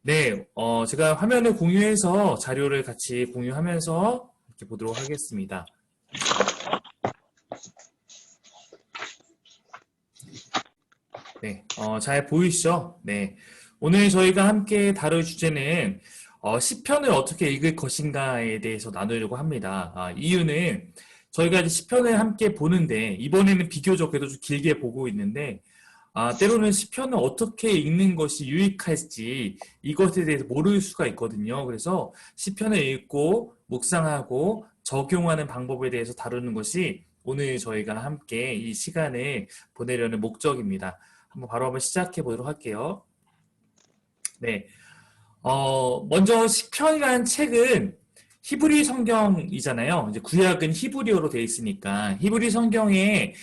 네, 제가 화면을 공유해서 자료를 같이 공유하면서 이렇게 보도록 하겠습니다. 네, 잘 보이시죠? 네. 오늘 저희가 함께 다룰 주제는 시편을 어떻게 읽을 것인가에 대해서 나누려고 합니다. 이유는 저희가 이제 시편을 함께 보는데 이번에는 비교적 그래도 좀 길게 보고 있는데 때로는 시편을 어떻게 읽는 것이 유익할지 이것에 대해서 모를 수가 있거든요. 그래서 시편을 읽고 묵상하고 적용하는 방법에 대해서 다루는 것이 오늘 저희가 함께 이 시간을 보내려는 목적입니다. 한번 시작해 보도록 할게요. 네. 먼저 시편이라는 책은 히브리 성경이잖아요. 이제 구약은 히브리어로 되어 있으니까 히브리 성경의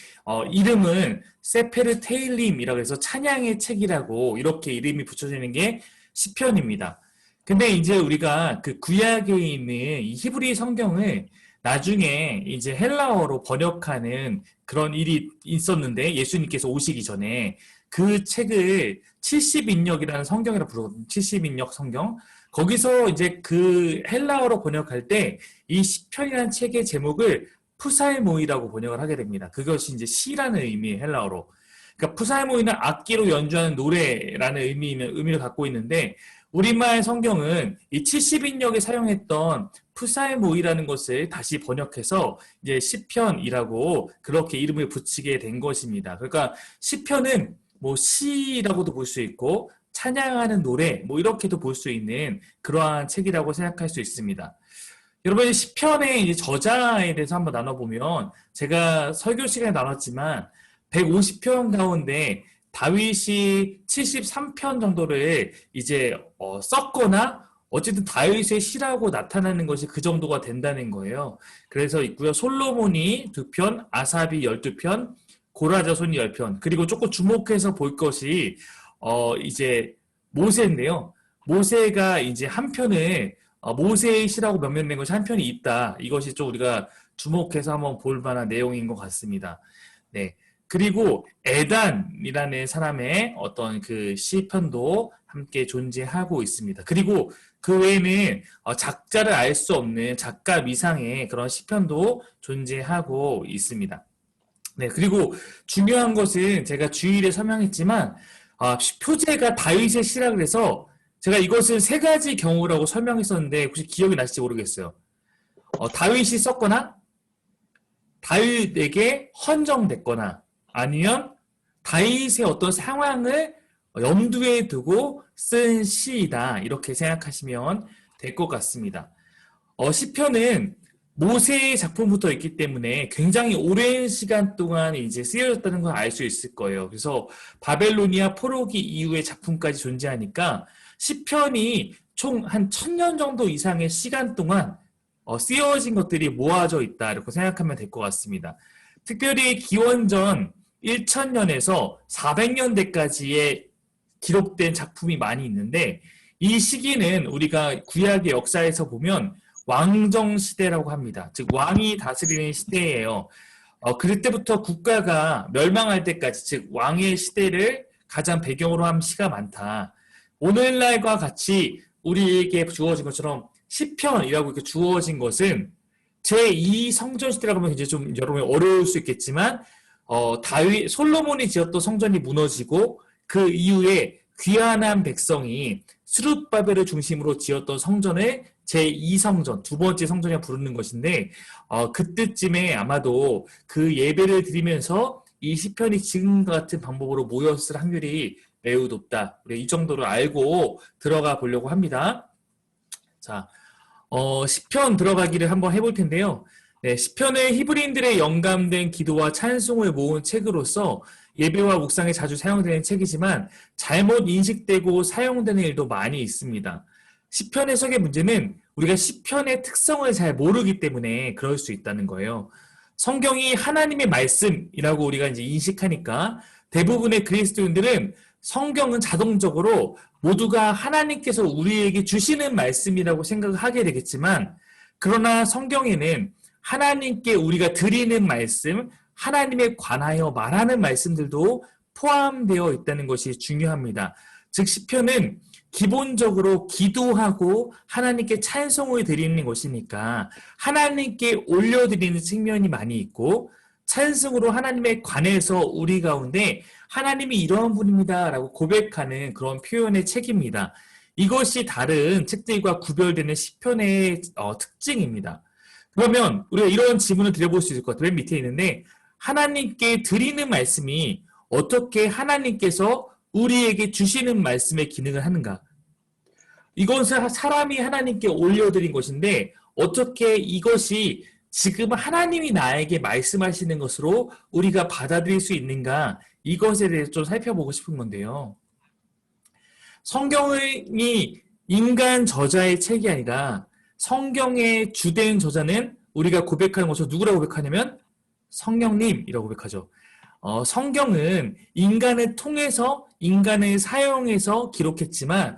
이름은 세페르 테일림이라고 해서 찬양의 책이라고 이렇게 이름이 붙여지는 게 시편입니다. 근데 이제 우리가 그 구약에 있는 이 히브리 성경을 나중에 이제 헬라어로 번역하는 그런 일이 있었는데 예수님께서 오시기 전에 그 책을 70인역이라는 성경이라 부르거든요. 70인역 성경. 거기서 이제 그 헬라어로 번역할 때 이 시편이라는 책의 제목을 푸살모이라고 번역을 하게 됩니다. 그것이 이제 시라는 의미의 헬라어로. 그러니까 푸살모이는 악기로 연주하는 노래라는 의미를 갖고 있는데 우리말 성경은 이 70인역에 사용했던 푸살모이라는 것을 다시 번역해서 이제 시편이라고 그렇게 이름을 붙이게 된 것입니다. 그러니까 시편은 뭐 시라고도 볼 수 있고 찬양하는 노래 뭐 이렇게도 볼 수 있는 그러한 책이라고 생각할 수 있습니다. 여러분 시편의 이제 저자에 대해서 한번 나눠보면 제가 설교 시간에 나눴지만 150편 가운데 다윗이 73편 정도를 이제 썼거나 어쨌든 다윗의 시라고 나타나는 것이 그 정도가 된다는 거예요. 그래서 있고요. 솔로몬이 2편, 아삽이 12편, 고라자손이 10편. 그리고 조금 주목해서 볼 것이 이제 모세인데요. 모세가 이제 한 편을 모세의 시라고 명명된 것이 한 편이 있다. 이것이 좀 우리가 주목해서 한번 볼 만한 내용인 것 같습니다. 네. 그리고 에단이라는 사람의 어떤 그 시편도 함께 존재하고 있습니다. 그리고 그 외에는 작자를 알 수 없는 작가 미상의 그런 시편도 존재하고 있습니다. 네, 그리고 중요한 것은 제가 주일에 설명했지만 표제가 다윗의 시라 그래서 제가 이것은 세 가지 경우라고 설명했었는데 혹시 기억이 나실지 모르겠어요. 다윗이 썼거나 다윗에게 헌정됐거나 아니면 다윗의 어떤 상황을 염두에 두고 쓴 시이다 이렇게 생각하시면 될 것 같습니다. 시편은 모세의 작품부터 있기 때문에 굉장히 오랜 시간 동안 이제 쓰여졌다는 걸 알 수 있을 거예요. 그래서 바벨로니아 포로기 이후의 작품까지 존재하니까 시편이 총 한 1000년 정도 이상의 시간 동안 쓰여진 것들이 모아져 있다 이렇게 생각하면 될 것 같습니다. 특별히 기원전 1000년에서 400년대까지의 기록된 작품이 많이 있는데 이 시기는 우리가 구약의 역사에서 보면 왕정 시대라고 합니다. 즉 왕이 다스리는 시대예요. 그럴 때부터 국가가 멸망할 때까지 즉 왕의 시대를 가장 배경으로 한 시가 많다. 오늘날과 같이 우리에게 주어진 것처럼 시편이라고 이렇게 주어진 것은 제2 성전 시대라고 하면 이제 좀 여러분이 어려울 수 있겠지만 다윗 솔로몬이 지었던 성전이 무너지고 그 이후에 귀환한 백성이 스룹바벨을 중심으로 지었던 성전을 제2성전, 두 번째 성전이라 부르는 것인데 그때쯤에 아마도 그 예배를 드리면서 이 시편이 지금과 같은 방법으로 모였을 확률이 매우 높다. 우리 이 정도를 알고 들어가 보려고 합니다. 자, 시편 들어가기를 한번 해볼 텐데요. 네, 시편은 히브리인들의 영감된 기도와 찬송을 모은 책으로서 예배와 묵상에 자주 사용되는 책이지만 잘못 인식되고 사용되는 일도 많이 있습니다. 시편 해석의 문제는 우리가 시편의 특성을 잘 모르기 때문에 그럴 수 있다는 거예요. 성경이 하나님의 말씀이라고 우리가 이제 인식하니까 대부분의 그리스도인들은 성경은 자동적으로 모두가 하나님께서 우리에게 주시는 말씀이라고 생각을 하게 되겠지만 그러나 성경에는 하나님께 우리가 드리는 말씀, 하나님에 관하여 말하는 말씀들도 포함되어 있다는 것이 중요합니다. 즉 시편은 기본적으로 기도하고 하나님께 찬송을 드리는 것이니까 하나님께 올려드리는 측면이 많이 있고, 찬송으로 하나님에 관해서 우리 가운데 하나님이 이러한 분입니다 라고 고백하는 그런 표현의 책입니다. 이것이 다른 책들과 구별되는 시편의 특징입니다. 그러면 우리가 이런 질문을 드려볼 수 있을 것 같아요. 맨 밑에 있는데, 하나님께 드리는 말씀이 어떻게 하나님께서 우리에게 주시는 말씀의 기능을 하는가? 이것은 사람이 하나님께 올려드린 것인데 어떻게 이것이 지금 하나님이 나에게 말씀하시는 것으로 우리가 받아들일 수 있는가? 이것에 대해서 좀 살펴보고 싶은 건데요. 성경이 인간 저자의 책이 아니라 성경의 주된 저자는 우리가 고백하는 것으로 누구라고 고백하냐면 성령님이라고 고백하죠. 성경은 인간을 통해서 인간을 사용해서 기록했지만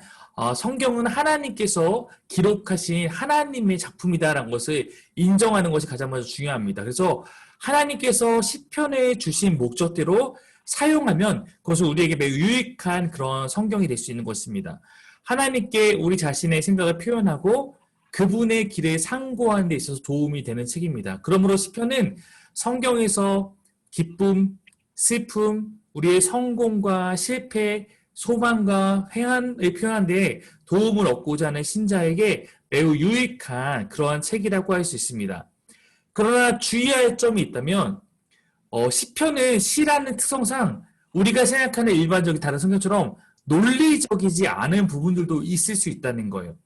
성경은 하나님께서 기록하신 하나님의 작품이다라는 것을 인정하는 것이 가장 먼저 중요합니다. 그래서 하나님께서 시편에 주신 목적대로 사용하면 그것은 우리에게 매우 유익한 그런 성경이 될 수 있는 것입니다. 하나님께 우리 자신의 생각을 표현하고 그분의 길을 상고하는 데 있어서 도움이 되는 책입니다. 그러므로 시편은 성경에서 기쁨, 슬픔, 우리의 성공과 실패, 소망과 회한을 표현하는 데 도움을 얻고자 하는 신자에게 매우 유익한 그러한 책이라고 할 수 있습니다. 그러나 주의할 점이 있다면 시편은 시라는 특성상 우리가 생각하는 일반적인 다른 성경처럼 논리적이지 않은 부분들도 있을 수 있다는 거예요.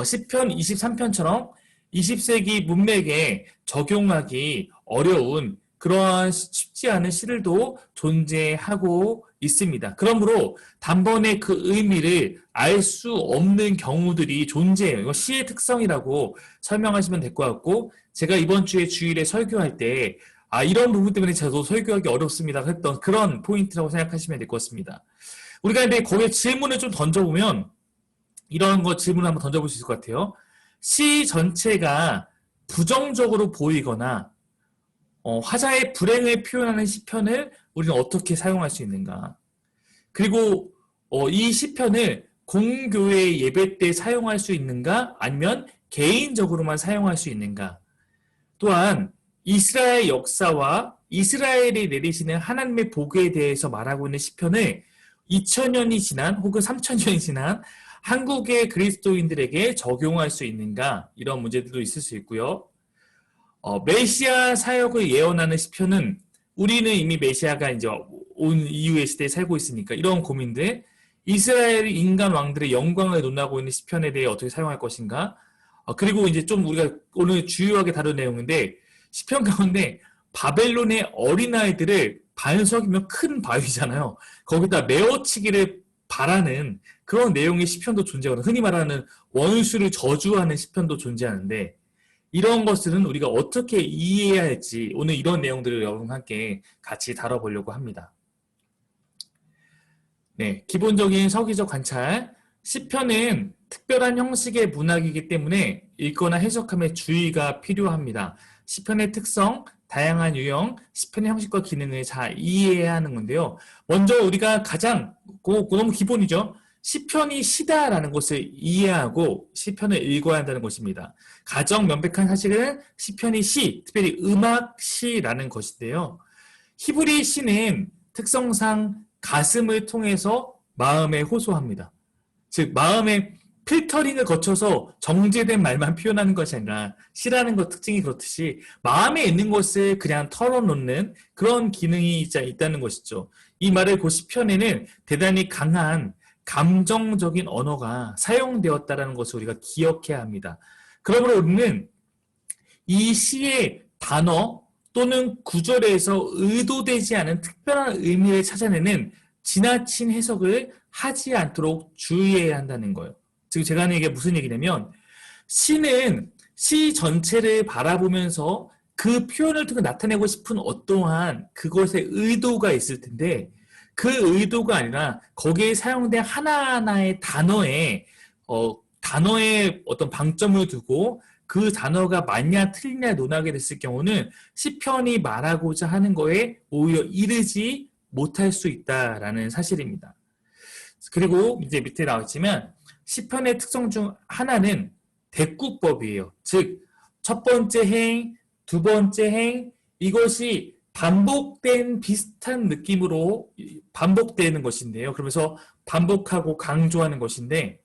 시편 23편처럼 20세기 문맥에 적용하기 어려운 그러한 쉽지 않은 시들도 존재하고 있습니다. 그러므로 단번에 그 의미를 알 수 없는 경우들이 존재해요. 이거 시의 특성이라고 설명하시면 될 것 같고, 제가 이번 주에 주일에 설교할 때 이런 부분 때문에 저도 설교하기 어렵습니다 했던 그런 포인트라고 생각하시면 될 것 같습니다. 우리가 근데 거기에 질문을 좀 던져보면 이런 거 질문을 한번 던져볼 수 있을 것 같아요. 시 전체가 부정적으로 보이거나 화자의 불행을 표현하는 시편을 우리는 어떻게 사용할 수 있는가? 그리고 이 시편을 공교회 예배 때 사용할 수 있는가? 아니면 개인적으로만 사용할 수 있는가? 또한 이스라엘 역사와 이스라엘이 내리시는 하나님의 복에 대해서 말하고 있는 시편을 2000년이 지난 혹은 3000년이 지난 한국의 그리스도인들에게 적용할 수 있는가? 이런 문제들도 있을 수 있고요. 메시아 사역을 예언하는 시편은 우리는 이미 메시아가 이제 온 이후의 시대에 살고 있으니까 이런 고민들, 이스라엘 인간 왕들의 영광을 논하고 있는 시편에 대해 어떻게 사용할 것인가? 그리고 이제 좀 우리가 오늘 주요하게 다룬 내용인데 시편 가운데 바벨론의 어린아이들을 반석이면 큰 바위잖아요. 거기다 메어치기를 바라는 그런 내용의 시편도 존재하거든요. 흔히 말하는 원수를 저주하는 시편도 존재하는데 이런 것들은 우리가 어떻게 이해해야 할지 오늘 이런 내용들을 여러분과 함께 같이 다뤄보려고 합니다. 네, 기본적인 서기적 관찰. 시편은 특별한 형식의 문학이기 때문에 읽거나 해석함에 주의가 필요합니다. 시편의 특성, 다양한 유형, 시편의 형식과 기능을 잘 이해해야 하는 건데요. 먼저 우리가 가장 너무 기본이죠. 시편이 시다라는 것을 이해하고 시편을 읽어야 한다는 것입니다. 가장 명백한 사실은 시편이 시, 특별히 음악 시라는 것인데요. 히브리 시는 특성상 가슴을 통해서 마음에 호소합니다. 즉 마음의 필터링을 거쳐서 정제된 말만 표현하는 것이 아니라 시라는 것 특징이 그렇듯이 마음에 있는 것을 그냥 털어놓는 그런 기능이 있다는 것이죠. 이 말을 그 시편에는 대단히 강한 감정적인 언어가 사용되었다는 것을 우리가 기억해야 합니다. 그러므로 우리는 이 시의 단어 또는 구절에서 의도되지 않은 특별한 의미를 찾아내는 지나친 해석을 하지 않도록 주의해야 한다는 거예요. 즉 제가 하는 얘기가 무슨 얘기냐면 시는 시 전체를 바라보면서 그 표현을 통해 나타내고 싶은 어떠한 그것의 의도가 있을 텐데 그 의도가 아니라 거기에 사용된 하나하나의 단어에 단어에 어떤 방점을 두고 그 단어가 맞냐 틀리냐 논하게 됐을 경우는 시편이 말하고자 하는 거에 오히려 이르지 못할 수 있다라는 사실입니다. 그리고 이제 밑에 나왔지만 시편의 특성 중 하나는 대꾸법이에요. 즉, 첫 번째 행, 두 번째 행, 이것이 반복된 비슷한 느낌으로 반복되는 것인데요. 그러면서 반복하고 강조하는 것인데,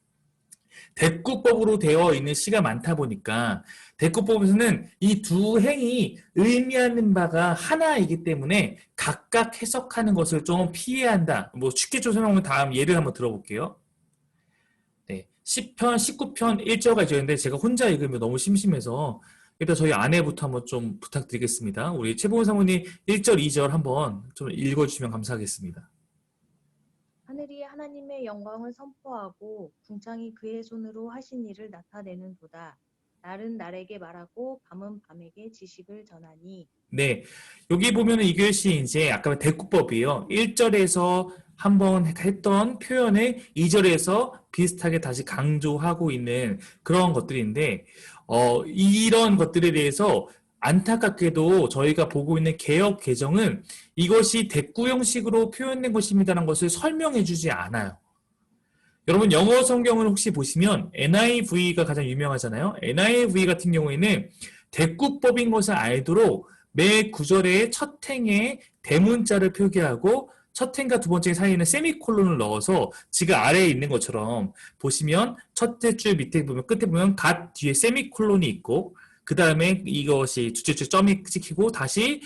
대꾸법으로 되어 있는 시가 많다 보니까 대꾸법에서는 이 두 행이 의미하는 바가 하나이기 때문에 각각 해석하는 것을 좀 피해야 한다. 뭐 쉽게 좀 설명하면 다음 예를 한번 들어볼게요. 네, 10편, 19편 1절가 있는데 제가 혼자 읽으면 너무 심심해서 일단 저희 아내부터 한번 좀 부탁드리겠습니다. 우리 최보은 사모님 1절, 2절 한번 좀 읽어주시면 감사하겠습니다. 하늘이 하나님의 영광을 선포하고 궁창이 그의 손으로 하신 일을 나타내는도다. 날은 날에게 말하고 밤은 밤에게 지식을 전하니. 네, 여기 보면은 이것이 이제 아까 대꾸법이에요. 1절에서 한번 했던 표현을 2절에서 비슷하게 다시 강조하고 있는 그런 것들인데, 이런 것들에 대해서 안타깝게도 저희가 보고 있는 개역 개정은 이것이 대꾸 형식으로 표현된 것입니다라는 것을 설명해 주지 않아요. 여러분 영어 성경을 혹시 보시면 NIV가 가장 유명하잖아요. NIV 같은 경우에는 대꾸법인 것을 알도록 매 구절의 첫 행에 대문자를 표기하고 첫 행과 두 번째 사이에는 세미콜론을 넣어서 지금 아래에 있는 것처럼 보시면 첫째 줄 밑에 보면 끝에 보면 갓 뒤에 세미콜론이 있고 그 다음에 이것이 둘째 줄 점이 찍히고 다시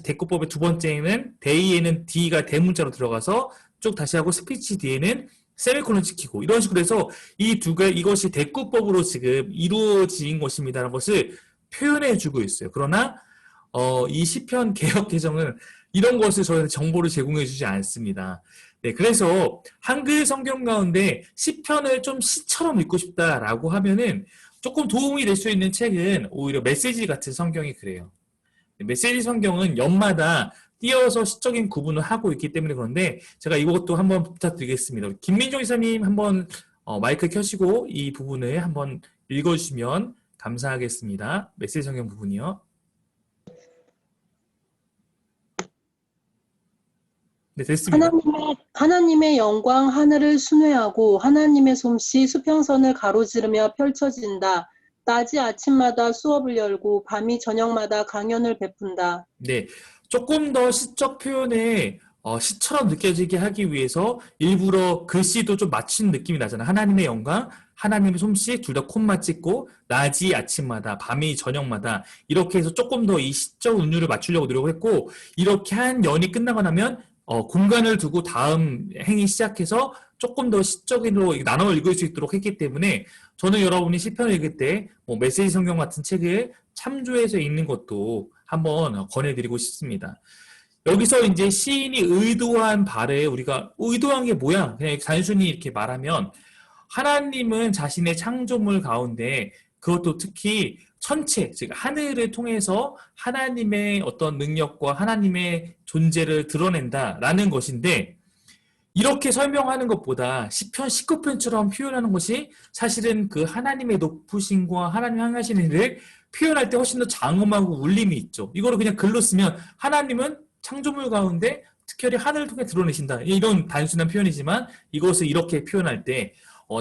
대꾸법의 두 번째는 데이에는 D가 대문자로 들어가서 쭉 다시 하고 스피치 뒤에는 세미콜론 찍히고 이런 식으로 해서 이 두 개 이것이 대꾸법으로 지금 이루어진 것입니다라는 것을 표현해주고 있어요. 그러나 이 시편 개역 개정은 이런 것을 저희한테 정보를 제공해주지 않습니다. 네, 그래서 한글 성경 가운데 시편을 좀 시처럼 읽고 싶다라고 하면은 조금 도움이 될 수 있는 책은 오히려 메시지 같은 성경이 그래요. 메시지 성경은 연마다 띄어서 시적인 구분을 하고 있기 때문에 그런데 제가 이것도 한번 부탁드리겠습니다. 김민종 이사님 한번 마이크 켜시고 이 부분을 한번 읽어주시면 감사하겠습니다. 메시지 성경 부분이요. 네, 됐습니다. 하나님의 영광 하늘을 순회하고 하나님의 솜씨 수평선을 가로지르며 펼쳐진다. 낮이 아침마다 수업을 열고 밤이 저녁마다 강연을 베푼다. 네, 조금 더 시적 표현에 시처럼 느껴지게 하기 위해서 일부러 글씨도 좀 맞춘 느낌이 나잖아요. 하나님의 영광, 하나님의 솜씨 둘 다 콤마 찍고 낮이 아침마다, 밤이 저녁마다 이렇게 해서 조금 더 이 시적 운율을 맞추려고 노력했고 이렇게 한 연이 끝나고 나면 공간을 두고 다음 행이 시작해서 조금 더 시적으로 나눠 읽을 수 있도록 했기 때문에 저는 여러분이 시편을 읽을 때 메시지 성경 같은 책을 참조해서 읽는 것도 한번 권해드리고 싶습니다. 여기서 이제 시인이 의도한 바를 우리가 의도한 게 뭐야? 그냥 단순히 이렇게 말하면 하나님은 자신의 창조물 가운데 그것도 특히 천체, 즉 하늘을 통해서 하나님의 어떤 능력과 하나님의 존재를 드러낸다라는 것인데 이렇게 설명하는 것보다 시편 19편처럼 표현하는 것이 사실은 그 하나님의 높으심과 하나님 향하시는 일을 표현할 때 훨씬 더 장엄하고 울림이 있죠. 이거를 그냥 글로 쓰면 하나님은 창조물 가운데 특별히 하늘을 통해 드러내신다. 이런 단순한 표현이지만 이것을 이렇게 표현할 때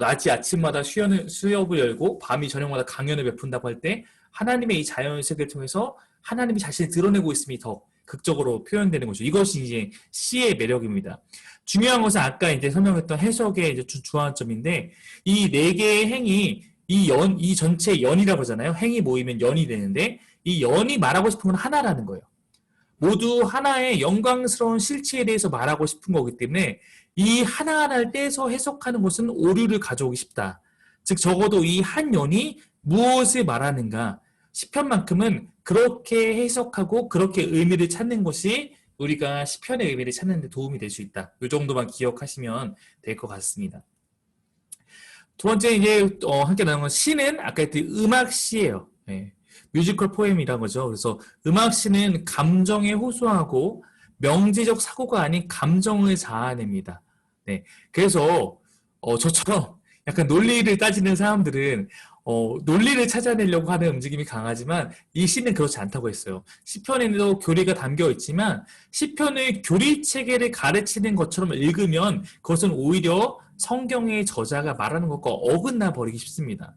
낮이 아침마다 수업을 열고 밤이 저녁마다 강연을 베푼다고 할 때 하나님의 이 자연세계를 통해서 하나님이 자신을 드러내고 있음이 더 극적으로 표현되는 거죠. 이것이 이제 시의 매력입니다. 중요한 것은 아까 이제 설명했던 해석의 이제 주안점인데 이 네 개의 행이 이 전체 연이라고 하잖아요. 행이 모이면 연이 되는데 이 연이 말하고 싶은 건 하나라는 거예요. 모두 하나의 영광스러운 실체에 대해서 말하고 싶은 거기 때문에 이 하나하나를 떼서 해석하는 것은 오류를 가져오기 쉽다. 즉 적어도 이 한 연이 무엇을 말하는가 시편만큼은 그렇게 해석하고 그렇게 의미를 찾는 것이 우리가 시편의 의미를 찾는 데 도움이 될 수 있다. 이 정도만 기억하시면 될 것 같습니다. 두 번째 이제 함께 나눈 건 시는 아까 했듯이 음악시예요. 네. 뮤지컬 포엠이란 거죠. 그래서 음악시는 감정에 호소하고 명제적 사고가 아닌 감정을 자아냅니다. 네. 그래서 저처럼 약간 논리를 따지는 사람들은 논리를 찾아내려고 하는 움직임이 강하지만 이 시는 그렇지 않다고 했어요. 시편에도 교리가 담겨 있지만 시편의 교리 체계를 가르치는 것처럼 읽으면 그것은 오히려 성경의 저자가 말하는 것과 어긋나 버리기 쉽습니다.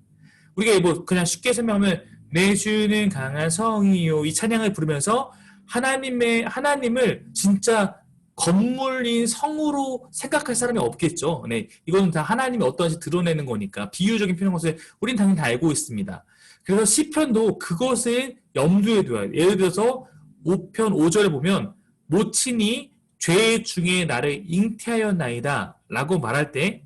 우리가 뭐 그냥 쉽게 설명하면 내 주는 강한 성이요 이 찬양을 부르면서 하나님을 진짜 건물인 성으로 생각할 사람이 없겠죠. 네, 이거는 다 하나님이 어떠한지 드러내는 거니까 비유적인 표현 것을 우린 당연히 다 알고 있습니다. 그래서 시편도 그것을 염두에 둬야 돼요. 예를 들어서 5편 5절에 보면 모친이 죄 중에 나를 잉태하였나이다 라고 말할 때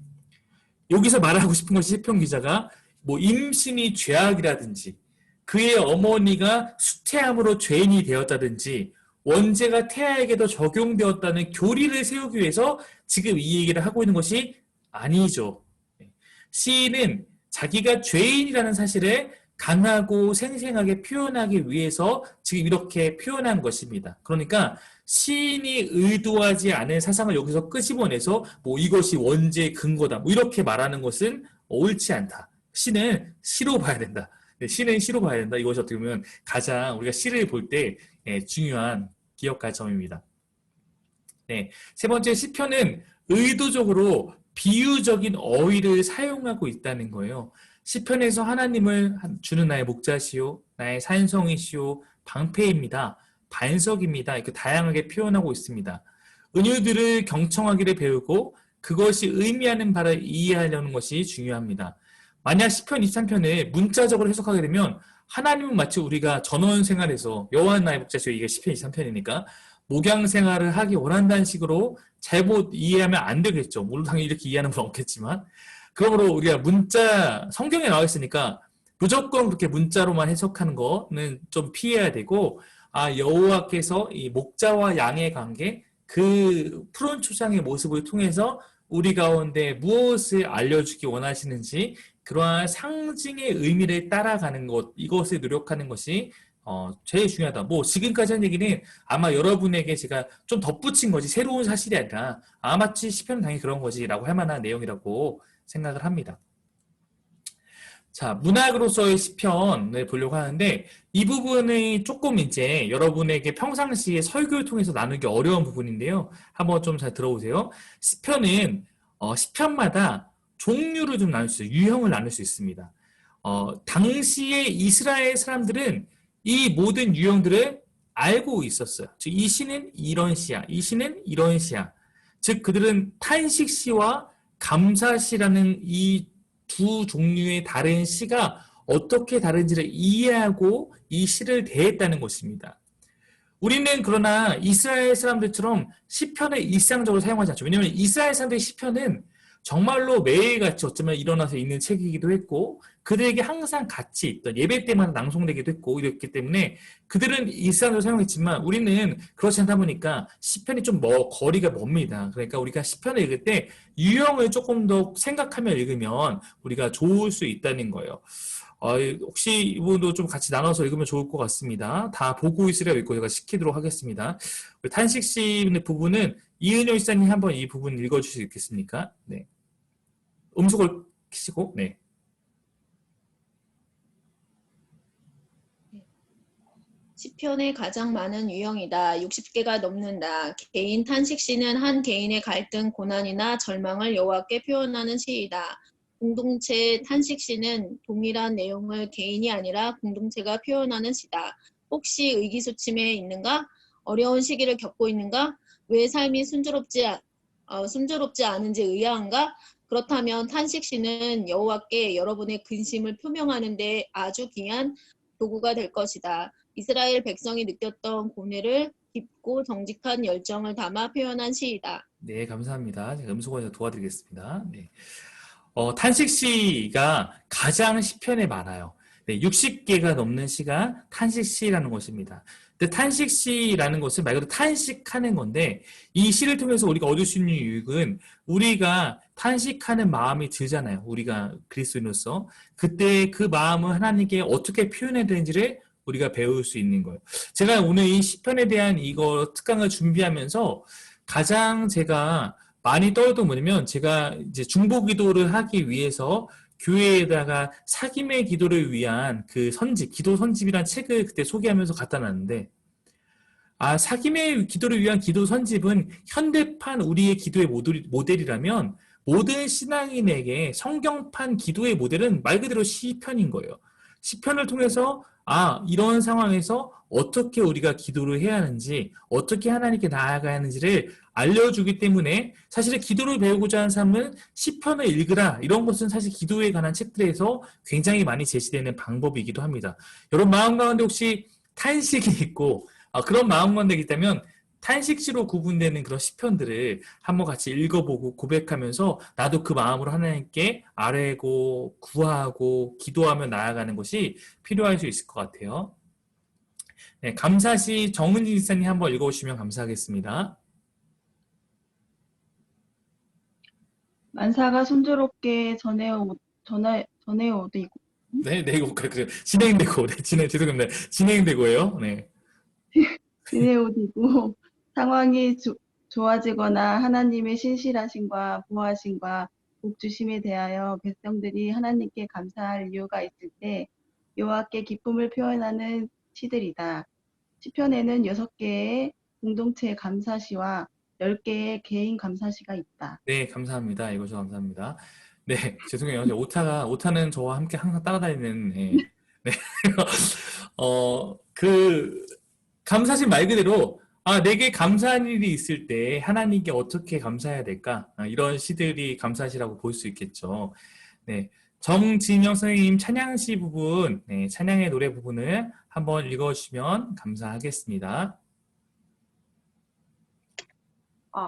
여기서 말하고 싶은 것이 시편 기자가 뭐 임신이 죄악이라든지 그의 어머니가 수태함으로 죄인이 되었다든지 원죄가 태아에게도 적용되었다는 교리를 세우기 위해서 지금 이 얘기를 하고 있는 것이 아니죠. 시인은 자기가 죄인이라는 사실을 강하고 생생하게 표현하기 위해서 지금 이렇게 표현한 것입니다. 그러니까 시인이 의도하지 않은 사상을 여기서 끄집어내서 뭐 이것이 원죄의 근거다 뭐 이렇게 말하는 것은 옳지 않다. 시는 시로 봐야 된다. 시는 시로 봐야 된다. 이것이 어떻게 보면 가장 우리가 시를 볼 때 중요한 기억할 점입니다. 네, 세 번째 시편은 의도적으로 비유적인 어휘를 사용하고 있다는 거예요. 시편에서 하나님을 주는 나의 목자시오, 나의 산성이시오, 방패입니다, 반석입니다. 이렇게 다양하게 표현하고 있습니다. 은유들을 경청하기를 배우고 그것이 의미하는 바를 이해하려는 것이 중요합니다. 만약 시편 23편을 문자적으로 해석하게 되면 하나님은 마치 우리가 전원 생활에서 여호와는 나의 목자시오 이게 시편 23편이니까 목양 생활을 하기 원한다는 식으로 잘못 이해하면 안 되겠죠. 물론 당연히 이렇게 이해하는 분 없겠지만 그러므로 우리가 문자 성경에 나와 있으니까 무조건 그렇게 문자로만 해석하는 거는 좀 피해야 되고 여호와께서 이 목자와 양의 관계 그 푸른 초장의 모습을 통해서 우리 가운데 무엇을 알려주기 원하시는지 그러한 상징의 의미를 따라가는 것 이것을 노력하는 것이 제일 중요하다. 뭐 지금까지 한 얘기는 아마 여러분에게 제가 좀 덧붙인 거지 새로운 사실이 아니라 마치 시편은 당연히 그런 거지라고 할 만한 내용이라고 생각을 합니다. 자, 문학으로서의 시편을 보려고 하는데 이 부분이 조금 이제 여러분에게 평상시에 설교를 통해서 나누기 어려운 부분인데요. 한번 좀 잘 들어보세요. 시편은 시편마다 종류를 좀 나눌 수 있어요. 유형을 나눌 수 있습니다. 당시에 이스라엘 사람들은 이 모든 유형들을 알고 있었어요. 즉, 이 시는 이런 시야, 이 시는 이런 시야. 즉, 그들은 탄식시와 감사시라는 이 두 종류의 다른 시가 어떻게 다른지를 이해하고 이 시를 대했다는 것입니다. 우리는 그러나 이스라엘 사람들처럼 시편을 일상적으로 사용하지 않죠. 왜냐하면 이스라엘 사람들의 시편은 정말로 매일같이 어쩌면 일어나서 읽는 책이기도 했고 그들에게 항상 같이 있던 예배 때마다 낭송되기도 했고 이랬기 때문에 그들은 일상적으로 사용했지만 우리는 그렇지 않다 보니까 시편이 좀 거리가 멉니다. 그러니까 우리가 시편을 읽을 때 유형을 조금 더 생각하며 읽으면 우리가 좋을 수 있다는 거예요. 혹시 이분도 좀 같이 나눠서 읽으면 좋을 것 같습니다. 다 보고 있으려 읽고 제가 시키도록 하겠습니다. 탄식시의 부분은 이은효 시사님 한번 이 부분 읽어주실 수 있겠습니까? 네. 음속을 키시고, 네. 시편의 가장 많은 유형이다. 60개가 넘는다. 개인 탄식시는 한 개인의 갈등, 고난이나 절망을 여호와께 표현하는 시이다. 공동체 탄식시는 동일한 내용을 개인이 아니라 공동체가 표현하는 시다. 혹시 의기소침해 있는가? 어려운 시기를 겪고 있는가? 왜 삶이 순조롭지 않은지 의아한가? 그렇다면 탄식시는 여호와께 여러분의 근심을 표명하는 데 아주 귀한 도구가 될 것이다. 이스라엘 백성이 느꼈던 고뇌를 깊고 정직한 열정을 담아 표현한 시이다. 네, 감사합니다. 제가 음소거에서 도와드리겠습니다. 네. 탄식시가 가장 시편에 많아요. 네, 60개가 넘는 시가 탄식시라는 것입니다. 근데 탄식시라는 것은 말 그대로 탄식하는 건데 이 시를 통해서 우리가 얻을 수 있는 유익은 우리가 탄식하는 마음이 들잖아요. 우리가 그리스도인으로서 그때 그 마음을 하나님께 어떻게 표현해야 되는지를 우리가 배울 수 있는 거예요. 제가 오늘 이 시편에 대한 이거 특강을 준비하면서 가장 제가 많이 떠올렸던 뭐냐면 제가 이제 중보 기도를 하기 위해서 교회에다가 사김의 기도를 위한 그 선집, 기도 선집이라는 책을 그때 소개하면서 갖다 놨는데 사김의 기도를 위한 기도 선집은 현대판 우리의 기도의 모델이라면 모든 신앙인에게 성경판 기도의 모델은 말 그대로 시편인 거예요. 시편을 통해서 이런 상황에서 어떻게 우리가 기도를 해야 하는지, 어떻게 하나님께 나아가야 하는지를 알려주기 때문에 사실 기도를 배우고자 하는 사람은 시편을 읽으라. 이런 것은 사실 기도에 관한 책들에서 굉장히 많이 제시되는 방법이기도 합니다. 여러분 마음 가운데 혹시 탄식이 있고 그런 마음 가운데 있다면 탄식시로 구분되는 그런 시편들을 한번 같이 읽어보고 고백하면서 나도 그 마음으로 하나님께 아뢰고 구하고 기도하며 나아가는 것이 필요할 수 있을 것 같아요. 네, 감사시 정은진 지사님 한번 읽어주시면 감사하겠습니다. 만사가 순조롭게 전해오고 네, 이거 진행되고, 죄송합니다. 진행되고요. 네. 지내오디고 상황이 좋아지거나 하나님의 신실하심과 보호하심과 복주심에 대하여 백성들이 하나님께 감사할 이유가 있을 때 여호와께 기쁨을 표현하는 시들이다. 시편에는 6개의 공동체 감사시와 10개의 개인 감사시가 있다. 네, 감사합니다. 이거죠, 감사합니다. 네, 죄송해요. 오타는 저와 함께 항상 따라다니는, 네. 네. 감사신 말 그대로, 내게 감사한 일이 있을 때 하나님께 어떻게 감사해야 될까? 이런 시들이 감사시라고 볼 수 있겠죠. 네. 정진영 선생님 찬양시 부분, 네, 찬양의 노래 부분을 한번 읽어주시면 감사하겠습니다. 네,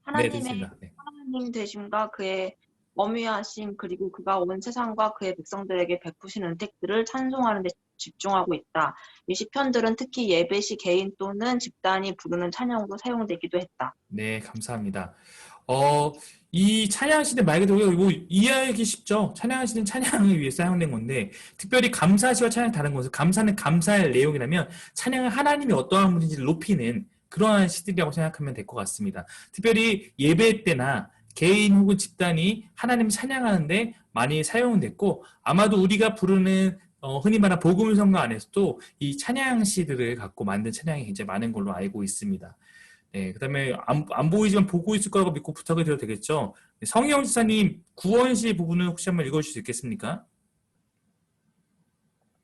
하나님의 됐습니다. 네. 하나님 되심과 그의 어미하심 그리고 그가 온 세상과 그의 백성들에게 베푸신 은택들을 찬송하는 데 집중하고 있다. 이 시편들은 특히 예배시 개인 또는 집단이 부르는 찬양으로 사용되기도 했다. 네, 감사합니다. 이 찬양시는 말 그대로 뭐 이해하기 쉽죠? 찬양시는 찬양을 위해 사용된 건데 특별히 감사시와 찬양이 다른 것은 감사는 감사할 내용이라면 찬양은 하나님이 어떠한 분인지를 높이는 그러한 시들이라고 생각하면 될 것 같습니다. 특별히 예배 때나 개인 혹은 집단이 하나님을 찬양하는데 많이 사용됐고 아마도 우리가 부르는 흔히 말하는 복음성가 안에서도 이 찬양시들을 갖고 만든 찬양이 굉장히 많은 걸로 알고 있습니다. 네, 그 다음에 안 보이지만 보고 있을 거라고 믿고 부탁을 드려도 되겠죠? 네, 성희영 지사님 구원시 부분은 혹시 한번 읽어주실 수 있겠습니까?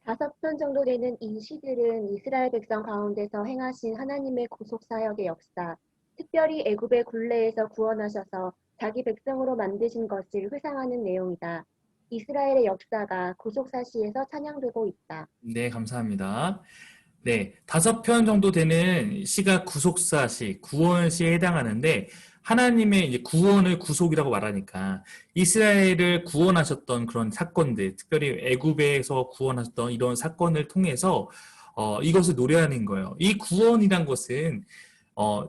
5편 정도 되는 이 시들은 이스라엘 백성 가운데서 행하신 하나님의 구속사역의 역사, 특별히 애굽의 굴레에서 구원하셔서 자기 백성으로 만드신 것을 회상하는 내용이다. 이스라엘의 역사가 구속사시에서 찬양되고 있다. 네, 감사합니다. 네, 5편 정도 되는 시가 구속사시, 구원시에 해당하는데 하나님의 이제 구원을 구속이라고 말하니까 이스라엘을 구원하셨던 그런 사건들, 특별히 애굽에서 구원하셨던 이런 사건을 통해서 이것을 노래하는 거예요. 이 구원이란 것은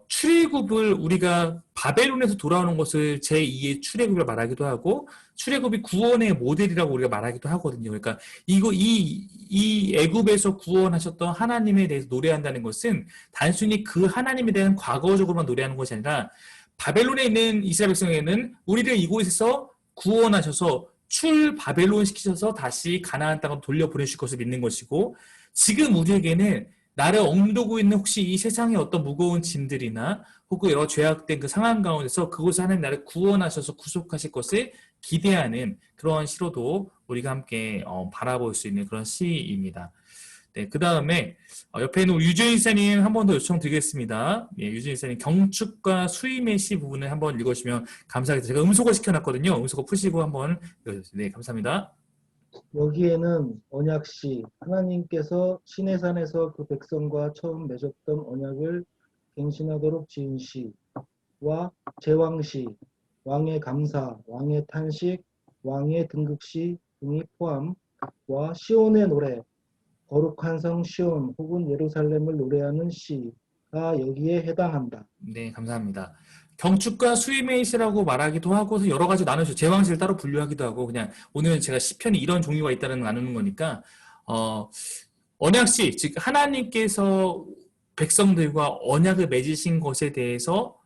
출애굽을 우리가 바벨론에서 돌아오는 것을 제2의 출애굽을 말하기도 하고 출애굽이 구원의 모델이라고 우리가 말하기도 하거든요. 그러니까 이 애굽에서 구원하셨던 하나님에 대해서 노래한다는 것은 단순히 그 하나님에 대한 과거적으로만 노래하는 것이 아니라 바벨론에 있는 이스라엘 백성에는 우리를 이곳에서 구원하셔서 바벨론 시키셔서 다시 가나안 땅으로 돌려보내실 것을 믿는 것이고 지금 우리에게는 나를 억누르고 있는 혹시 이 세상의 어떤 무거운 짐들이나 혹은 여러 죄악된 그 상황 가운데서 그곳에 하나님 나를 구원하셔서 구속하실 것을 기대하는 그런 시로도 우리가 함께 바라볼 수 있는 그런 시입니다. 네, 그 다음에 옆에 있는 유재인 이사님 한 번 더 요청드리겠습니다. 예, 유재인 이사님 경축과 수임의 시 부분을 한번 읽어주시면 감사하겠습니다. 제가 음소거 시켜놨거든요. 음소거 푸시고 한번 읽어주세요. 네, 감사합니다. 여기에는 언약시, 하나님께서 시내산에서 그 백성과 처음 맺었던 언약을 갱신하도록 지은 시와 제왕시, 왕의 감사, 왕의 탄식, 왕의 등극시 등이 포함과 시온의 노래, 거룩한 성 시온 혹은 예루살렘을 노래하는 시가 여기에 해당한다. 네, 감사합니다. 경축과 수임의 시라고 말하기도 하고 여러 가지 나누죠. 제왕시를 따로 분류하기도 하고 그냥 오늘은 제가 시편이 이런 종류가 있다는 나누는 거니까 언약시, 즉 하나님께서 백성들과 언약을 맺으신 것에 대해서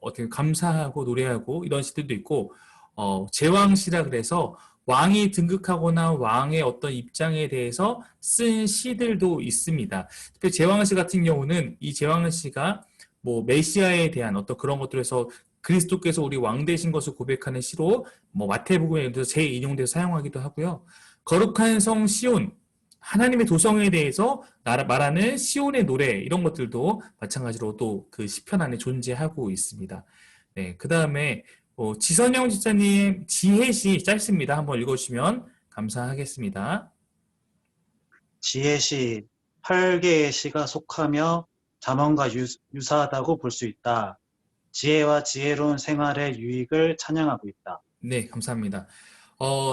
어떻게 감사하고 노래하고 이런 시들도 있고 제왕시라 그래서 왕이 등극하거나 왕의 어떤 입장에 대해서 쓴 시들도 있습니다. 특히 제왕시 같은 경우는 이 제왕시가 뭐 메시아에 대한 어떤 그런 것들에서 그리스도께서 우리 왕 되신 것을 고백하는 시로 뭐 마태복음에 재인용돼서 사용하기도 하고요. 거룩한 성 시온, 하나님의 도성에 대해서 말하는 시온의 노래 이런 것들도 마찬가지로 또 그 시편 안에 존재하고 있습니다. 네, 그 다음에 지선영 집사님 지혜시 짧습니다. 한번 읽어주시면 감사하겠습니다. 지혜시 8개의 시가 속하며 잠언과 유사하다고 볼 수 있다. 지혜와 지혜로운 생활의 유익을 찬양하고 있다. 네, 감사합니다.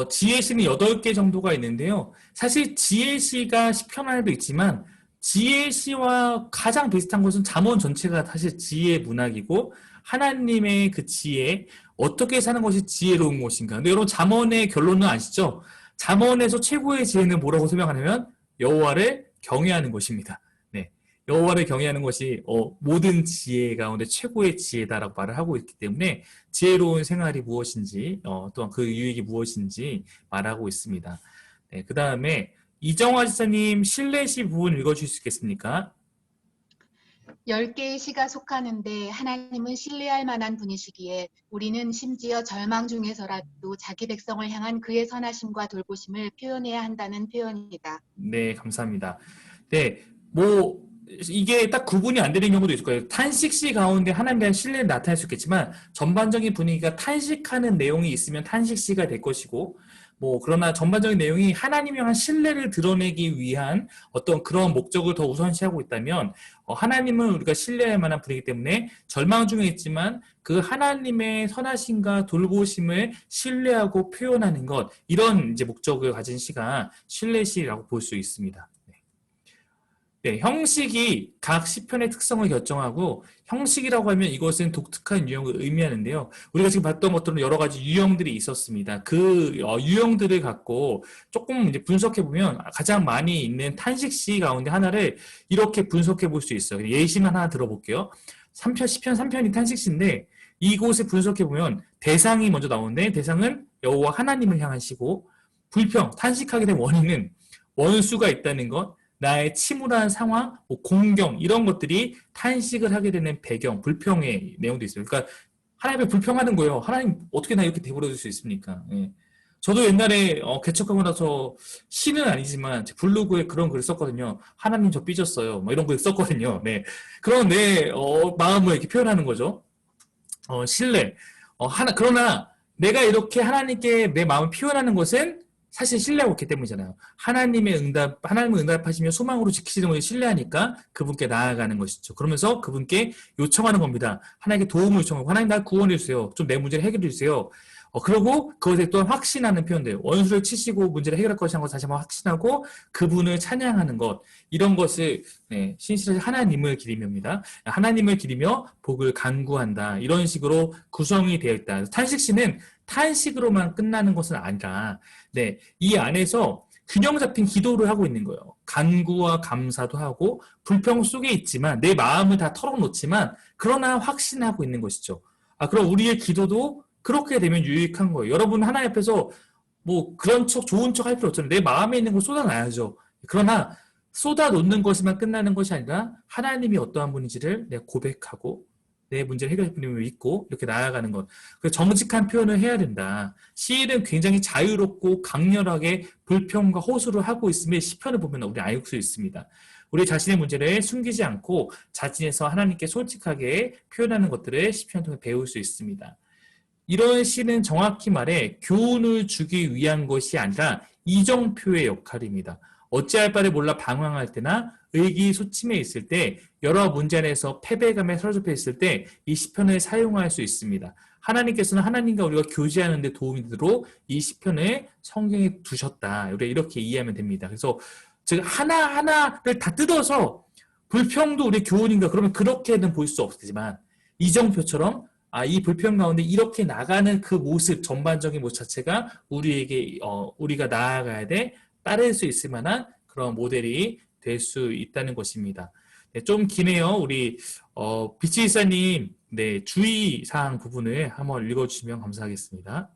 지혜시는 8개 정도가 있는데요. 사실 지혜시가 시편 안에도 있지만 지혜시와 가장 비슷한 것은 잠언 전체가 사실 지혜 문학이고 하나님의 그 지혜, 어떻게 사는 것이 지혜로운 것인가. 근데 여러분 잠언의 결론은 아시죠? 잠언에서 최고의 지혜는 뭐라고 설명하냐면 여호와를 경외하는 것입니다. 네, 여호와를 경외하는 것이 모든 지혜 가운데 최고의 지혜다라고 말을 하고 있기 때문에 지혜로운 생활이 무엇인지 또한 그 유익이 무엇인지 말하고 있습니다. 네, 그 다음에 이정화 지사님 신뢰시 부분 읽어주실 수 있겠습니까? 10개의 시가 속하는데 하나님은 신뢰할 만한 분이시기에 우리는 심지어 절망 중에서라도 자기 백성을 향한 그의 선하심과 돌보심을 표현해야 한다는 표현이다. 네, 감사합니다. 네, 이게 딱 구분이 안 되는 경우도 있을 거예요. 탄식시 가운데 하나님에 대한 신뢰를 나타낼 수 있겠지만 전반적인 분위기가 탄식하는 내용이 있으면 탄식시가 될 것이고 그러나 전반적인 내용이 하나님에 대한 신뢰를 드러내기 위한 어떤 그런 목적을 더 우선시하고 있다면 하나님은 우리가 신뢰할 만한 분이기 때문에 절망 중에 있지만 그 하나님의 선하심과 돌보심을 신뢰하고 표현하는 것 이런 이제 목적을 가진 시가 신뢰시라고 볼 수 있습니다. 네, 형식이 각 시편의 특성을 결정하고 형식이라고 하면 이것은 독특한 유형을 의미하는데요. 우리가 지금 봤던 것들은 여러 가지 유형들이 있었습니다. 그 유형들을 갖고 조금 이제 분석해 보면 가장 많이 있는 탄식시 가운데 하나를 이렇게 분석해 볼 수 있어요. 예시만 하나 들어볼게요. 시편 3편이 탄식시인데 이곳에 분석해 보면 대상이 먼저 나오는데 대상은 여호와 하나님을 향한 시고 불평, 탄식하게 된 원인은 원수가 있다는 것, 나의 침울한 상황, 공경 이런 것들이 탄식을 하게 되는 배경, 불평의 내용도 있어요. 그러니까 하나님을 불평하는 거예요. 하나님 어떻게 나 이렇게 내버려 둘 수 있습니까? 예. 저도 옛날에 개척하고 나서 시는 아니지만 블로그에 그런 글을 썼거든요. 하나님 저 삐졌어요. 이런 글 썼거든요. 네. 그런 내 마음을 이렇게 표현하는 거죠. 신뢰. 그러나 내가 이렇게 하나님께 내 마음을 표현하는 것은 사실 신뢰하고 있기 때문이잖아요. 하나님을 응답하시며 소망으로 지키시는 것을 신뢰하니까 그분께 나아가는 것이죠. 그러면서 그분께 요청하는 겁니다. 하나님께 도움을 요청하고 하나님 날 구원해 주세요. 좀 내 문제를 해결해 주세요. 그리고 그것에 또한 확신하는 표현들, 원수를 치시고 문제를 해결할 것이라는 것을 다시 한번 확신하고 그분을 찬양하는 것, 이런 것을 신실하신 하나님을 기리며입니다. 하나님을 기리며 복을 간구한다. 이런 식으로 구성이 되어 있다. 탄식시는 탄식으로만 끝나는 것은 아니라 이 안에서 균형 잡힌 기도를 하고 있는 거예요. 간구와 감사도 하고 불평 속에 있지만 내 마음을 다 털어놓지만 그러나 확신하고 있는 것이죠. 그럼 우리의 기도도 그렇게 되면 유익한 거예요. 여러분 하나님 앞에서 그런 척 좋은 척 할 필요 없잖아요. 내 마음에 있는 걸 쏟아놔야죠. 그러나 쏟아놓는 것이만 끝나는 것이 아니라 하나님이 어떠한 분인지를 내가 고백하고 내 문제를 해결할 분임을 믿고 이렇게 나아가는 것. 정직한 표현을 해야 된다. 시인은 굉장히 자유롭고 강렬하게 불평과 호소를 하고 있음을 시편을 보면 우리 알 수 있습니다. 우리 자신의 문제를 숨기지 않고 자신에서 하나님께 솔직하게 표현하는 것들을 시편을 통해 배울 수 있습니다. 이런 시는 정확히 말해 교훈을 주기 위한 것이 아니라 이정표의 역할입니다. 어찌할 바를 몰라 방황할 때나 의기소침해 있을 때 여러 문제 안에서 패배감에 사로잡혀 있을 때 이 시편을 사용할 수 있습니다. 하나님께서는 하나님과 우리가 교제하는 데 도움이 되도록 이 시편을 성경에 두셨다. 이렇게 이해하면 됩니다. 그래서 즉 하나하나를 다 뜯어서 불평도 우리 교훈인가 그러면 그렇게는 볼 수 없지만 이정표처럼 이 불평 가운데 이렇게 나가는 그 모습, 전반적인 모습 자체가 우리에게 우리가 나아가야 돼 따를 수 있을 만한 그런 모델이 될 수 있다는 것입니다. 좀 기네요. 우리 비치이사님 주의사항 부분을 한번 읽어주시면 감사하겠습니다.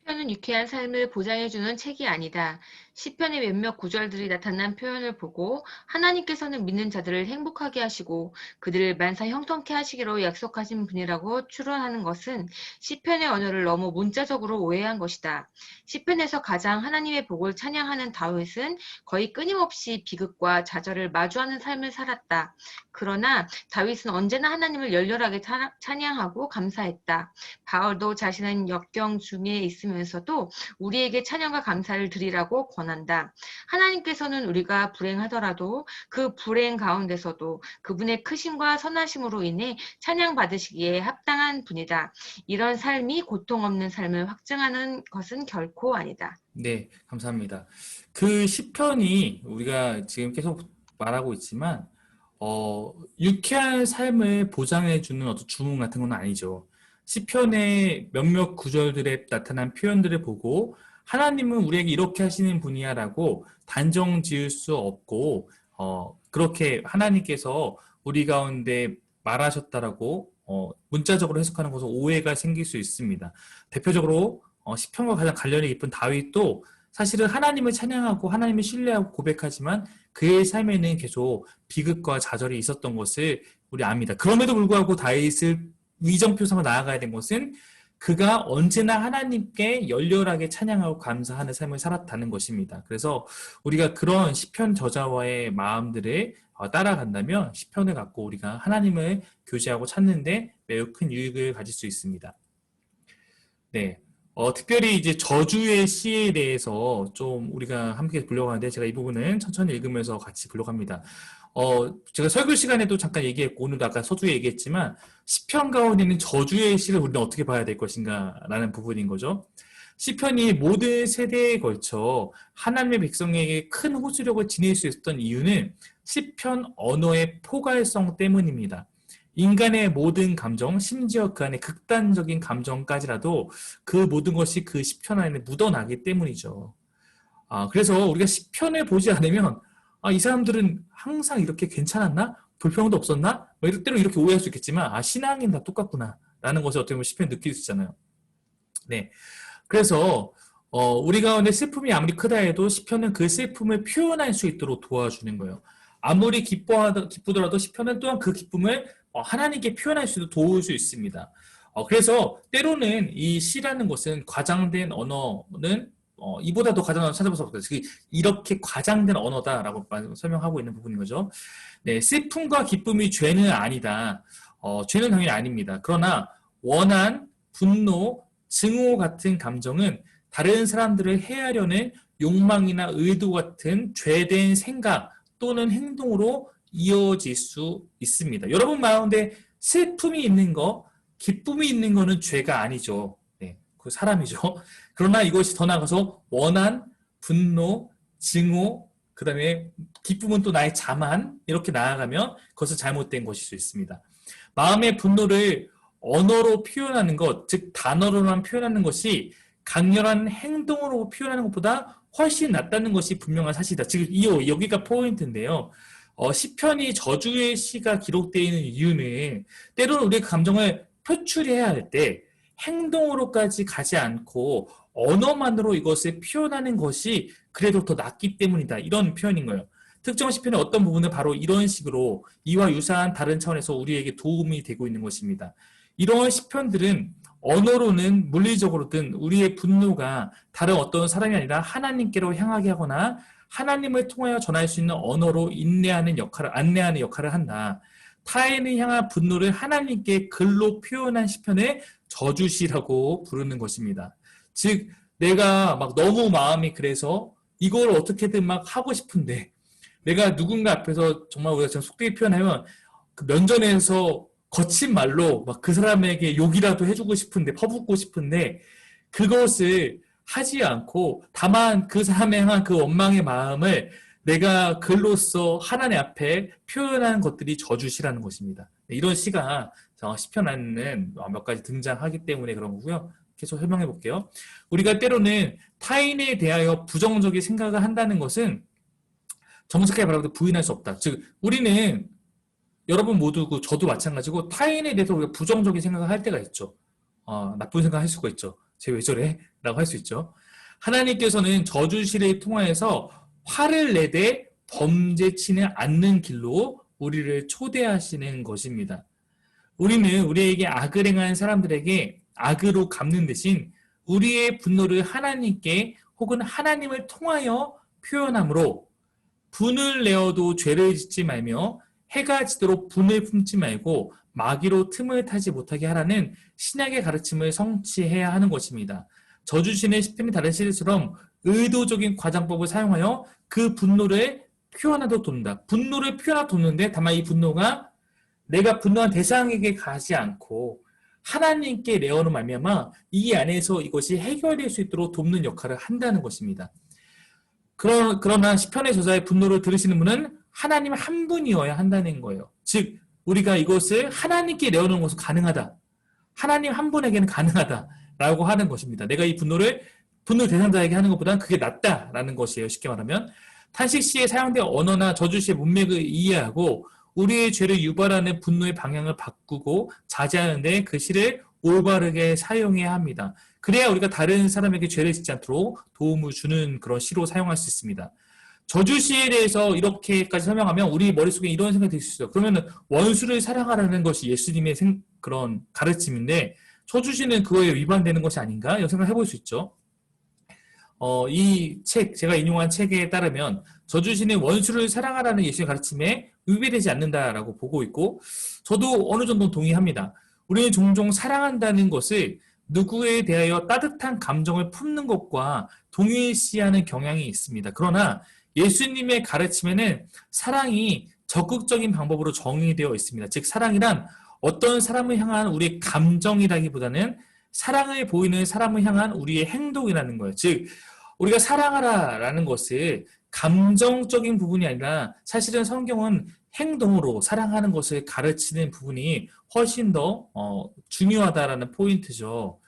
시편은 유쾌한 삶을 보장해주는 책이 아니다. 시편의 몇몇 구절들이 나타난 표현을 보고 하나님께서는 믿는 자들을 행복하게 하시고 그들을 만사 형통케 하시기로 약속하신 분이라고 추론하는 것은 시편의 언어를 너무 문자적으로 오해한 것이다. 시편에서 가장 하나님의 복을 찬양하는 다윗은 거의 끊임없이 비극과 좌절을 마주하는 삶을 살았다. 그러나 다윗은 언제나 하나님을 열렬하게 찬양하고 감사했다. 바울도 자신은 역경 중에 있으면서도 우리에게 찬양과 감사를 드리라고 권한다. 하나님께서는 우리가 불행하더라도 그 불행 가운데서도 그분의 크심과 선하심으로 인해 찬양받으시기에 합당한 분이다. 이런 삶이 고통 없는 삶을 확증하는 것은 결코 아니다. 네, 감사합니다. 그 시편이 우리가 지금 계속 말하고 있지만 유쾌한 삶을 보장해주는 어떤 주문 같은 건 아니죠. 시편의 몇몇 구절들에 나타난 표현들을 보고 하나님은 우리에게 이렇게 하시는 분이야라고 단정 지을 수 없고 그렇게 하나님께서 우리 가운데 말하셨다라고 문자적으로 해석하는 것은 오해가 생길 수 있습니다. 대표적으로 시편과 가장 관련이 깊은 다윗도 사실은 하나님을 찬양하고 하나님을 신뢰하고 고백하지만 그의 삶에는 계속 비극과 좌절이 있었던 것을 우리 압니다. 그럼에도 불구하고 다윗을 위정표상으로 나아가야 된 것은 그가 언제나 하나님께 열렬하게 찬양하고 감사하는 삶을 살았다는 것입니다. 그래서 우리가 그런 시편 저자와의 마음들을 따라간다면 시편을 갖고 우리가 하나님을 교제하고 찾는데 매우 큰 유익을 가질 수 있습니다. 네. 특별히 이제 저주의 시에 대해서 좀 우리가 함께 보려고 하는데 제가 이 부분은 천천히 읽으면서 같이 보려고 합니다. 제가 설교 시간에도 잠깐 얘기했고 오늘도 아까 서두에 얘기했지만 시편 가운데는 저주의 시를 우리는 어떻게 봐야 될 것인가 라는 부분인 거죠. 시편이 모든 세대에 걸쳐 하나님의 백성에게 큰 호소력을 지닐 수 있었던 이유는 시편 언어의 포괄성 때문입니다. 인간의 모든 감정, 심지어 그 안에 극단적인 감정까지라도 그 모든 것이 그 시편 안에 묻어나기 때문이죠. 그래서 우리가 시편을 보지 않으면 이 사람들은 항상 이렇게 괜찮았나? 불평도 없었나? 때로 이렇게 오해할 수 있겠지만 신앙인 다 똑같구나 라는 것을 어떻게 보면 시편에 느낄 수 있잖아요. 네, 그래서 우리 가운데 슬픔이 아무리 크다 해도 시편은 그 슬픔을 표현할 수 있도록 도와주는 거예요. 아무리 기쁘더라도 시편은 또한 그 기쁨을 하나님께 표현할 수 있도록 도울 수 있습니다. 그래서 때로는 이 시라는 것은 과장된 언어는 이보다 더 과장된 언어 찾아볼 수 없어요. 이렇게 과장된 언어다라고 설명하고 있는 부분인 거죠. 네, 슬픔과 기쁨이 죄는 아니다. 죄는 당연히 아닙니다. 그러나 원한, 분노, 증오 같은 감정은 다른 사람들을 해하려는 욕망이나 의도 같은 죄된 생각 또는 행동으로 이어질 수 있습니다. 여러분 마음에 슬픔이 있는 거, 기쁨이 있는 거는 죄가 아니죠. 네, 그 사람이죠. 그러나 이것이 더 나아가서 원한, 분노, 증오, 그 다음에 기쁨은 또 나의 자만 이렇게 나아가면 그것은 잘못된 것일 수 있습니다. 마음의 분노를 언어로 표현하는 것, 즉 단어로만 표현하는 것이 강렬한 행동으로 표현하는 것보다 훨씬 낫다는 것이 분명한 사실이다. 지금 여기가 포인트인데요. 시편이 저주의 시가 기록되어 있는 이유는 때로는 우리의 감정을 표출해야 할 때 행동으로까지 가지 않고 언어만으로 이것을 표현하는 것이 그래도 더 낫기 때문이다. 이런 표현인 거예요. 특정 시편의 어떤 부분은 바로 이런 식으로 이와 유사한 다른 차원에서 우리에게 도움이 되고 있는 것입니다. 이런 시편들은 언어로는 물리적으로든 우리의 분노가 다른 어떤 사람이 아니라 하나님께로 향하게 하거나 하나님을 통하여 전할 수 있는 언어로 안내하는 역할을 한다. 타인을 향한 분노를 하나님께 글로 표현한 시편을 저주시라고 부르는 것입니다. 즉 내가 막 너무 마음이 그래서 이걸 어떻게든 막 하고 싶은데 내가 누군가 앞에서 정말 우리가 지금 속되게 표현하면 그 면전에서 거친 말로 막 그 사람에게 욕이라도 해주고 싶은데 퍼붓고 싶은데 그것을 하지 않고 다만 그 사람에 향한 그 원망의 마음을 내가 글로써 하나님 앞에 표현하는 것들이 저주시라는 것입니다. 이런 시가 시편 안에는 몇 가지 등장하기 때문에 그런 거고요. 계속 설명해 볼게요. 우리가 때로는 타인에 대하여 부정적인 생각을 한다는 것은 정직하게 말하고 부인할 수 없다. 즉 우리는 여러분 모두고 저도 마찬가지고 타인에 대해서 우리가 부정적인 생각을 할 때가 있죠. 나쁜 생각을 할 수가 있죠. 쟤 왜 저래? 라고 할 수 있죠. 하나님께서는 저주시를 통하여서 화를 내되 범죄치는 않는 길로 우리를 초대하시는 것입니다. 우리는 우리에게 악을 행한 사람들에게 악으로 갚는 대신 우리의 분노를 하나님께 혹은 하나님을 통하여 표현함으로 분을 내어도 죄를 짓지 말며 해가 지도록 분을 품지 말고 마귀로 틈을 타지 못하게 하라는 신약의 가르침을 성취해야 하는 것입니다. 저주신의 시편이 다른 시리처럼 의도적인 과장법을 사용하여 그 분노를 표현하도록 돕는다. 분노를 표현하도록 돕는데 다만 이 분노가 내가 분노한 대상에게 가지 않고 하나님께 내어놓은 말미암아 이 안에서 이것이 해결될 수 있도록 돕는 역할을 한다는 것입니다. 그러나 시편의 저자의 분노를 들으시는 분은 하나님 한 분이어야 한다는 거예요. 즉 우리가 이것을 하나님께 내어놓는 것은 가능하다. 하나님 한 분에게는 가능하다라고 하는 것입니다. 내가 이 분노 대상자에게 하는 것보다는 그게 낫다라는 것이에요. 쉽게 말하면 탄식 시에 사용된 언어나 저주 시의 문맥을 이해하고 우리의 죄를 유발하는 분노의 방향을 바꾸고 자제하는데 그 시를 올바르게 사용해야 합니다. 그래야 우리가 다른 사람에게 죄를 짓지 않도록 도움을 주는 그런 시로 사용할 수 있습니다. 저주시에 대해서 이렇게까지 설명하면 우리 머릿속에 이런 생각이 들 수 있어요. 그러면 원수를 사랑하라는 것이 예수님의 그런 가르침인데 저주시는 그거에 위반되는 것이 아닌가? 이런 생각을 해볼 수 있죠. 이 책, 제가 인용한 책에 따르면 저주시는 원수를 사랑하라는 예수의 가르침에 위배되지 않는다라고 보고 있고 저도 어느 정도 동의합니다. 우리는 종종 사랑한다는 것을 누구에 대하여 따뜻한 감정을 품는 것과 동일시하는 경향이 있습니다. 그러나 예수님의 가르침에는 사랑이 적극적인 방법으로 정의되어 있습니다. 즉 사랑이란 어떤 사람을 향한 우리의 감정이라기보다는 사랑을 보이는 사람을 향한 우리의 행동이라는 거예요. 즉 우리가 사랑하라라는 것을 감정적인 부분이 아니라 사실은 성경은 행동으로 사랑하는 것을 가르치는 부분이 훨씬 더 중요하다라는 포인트죠.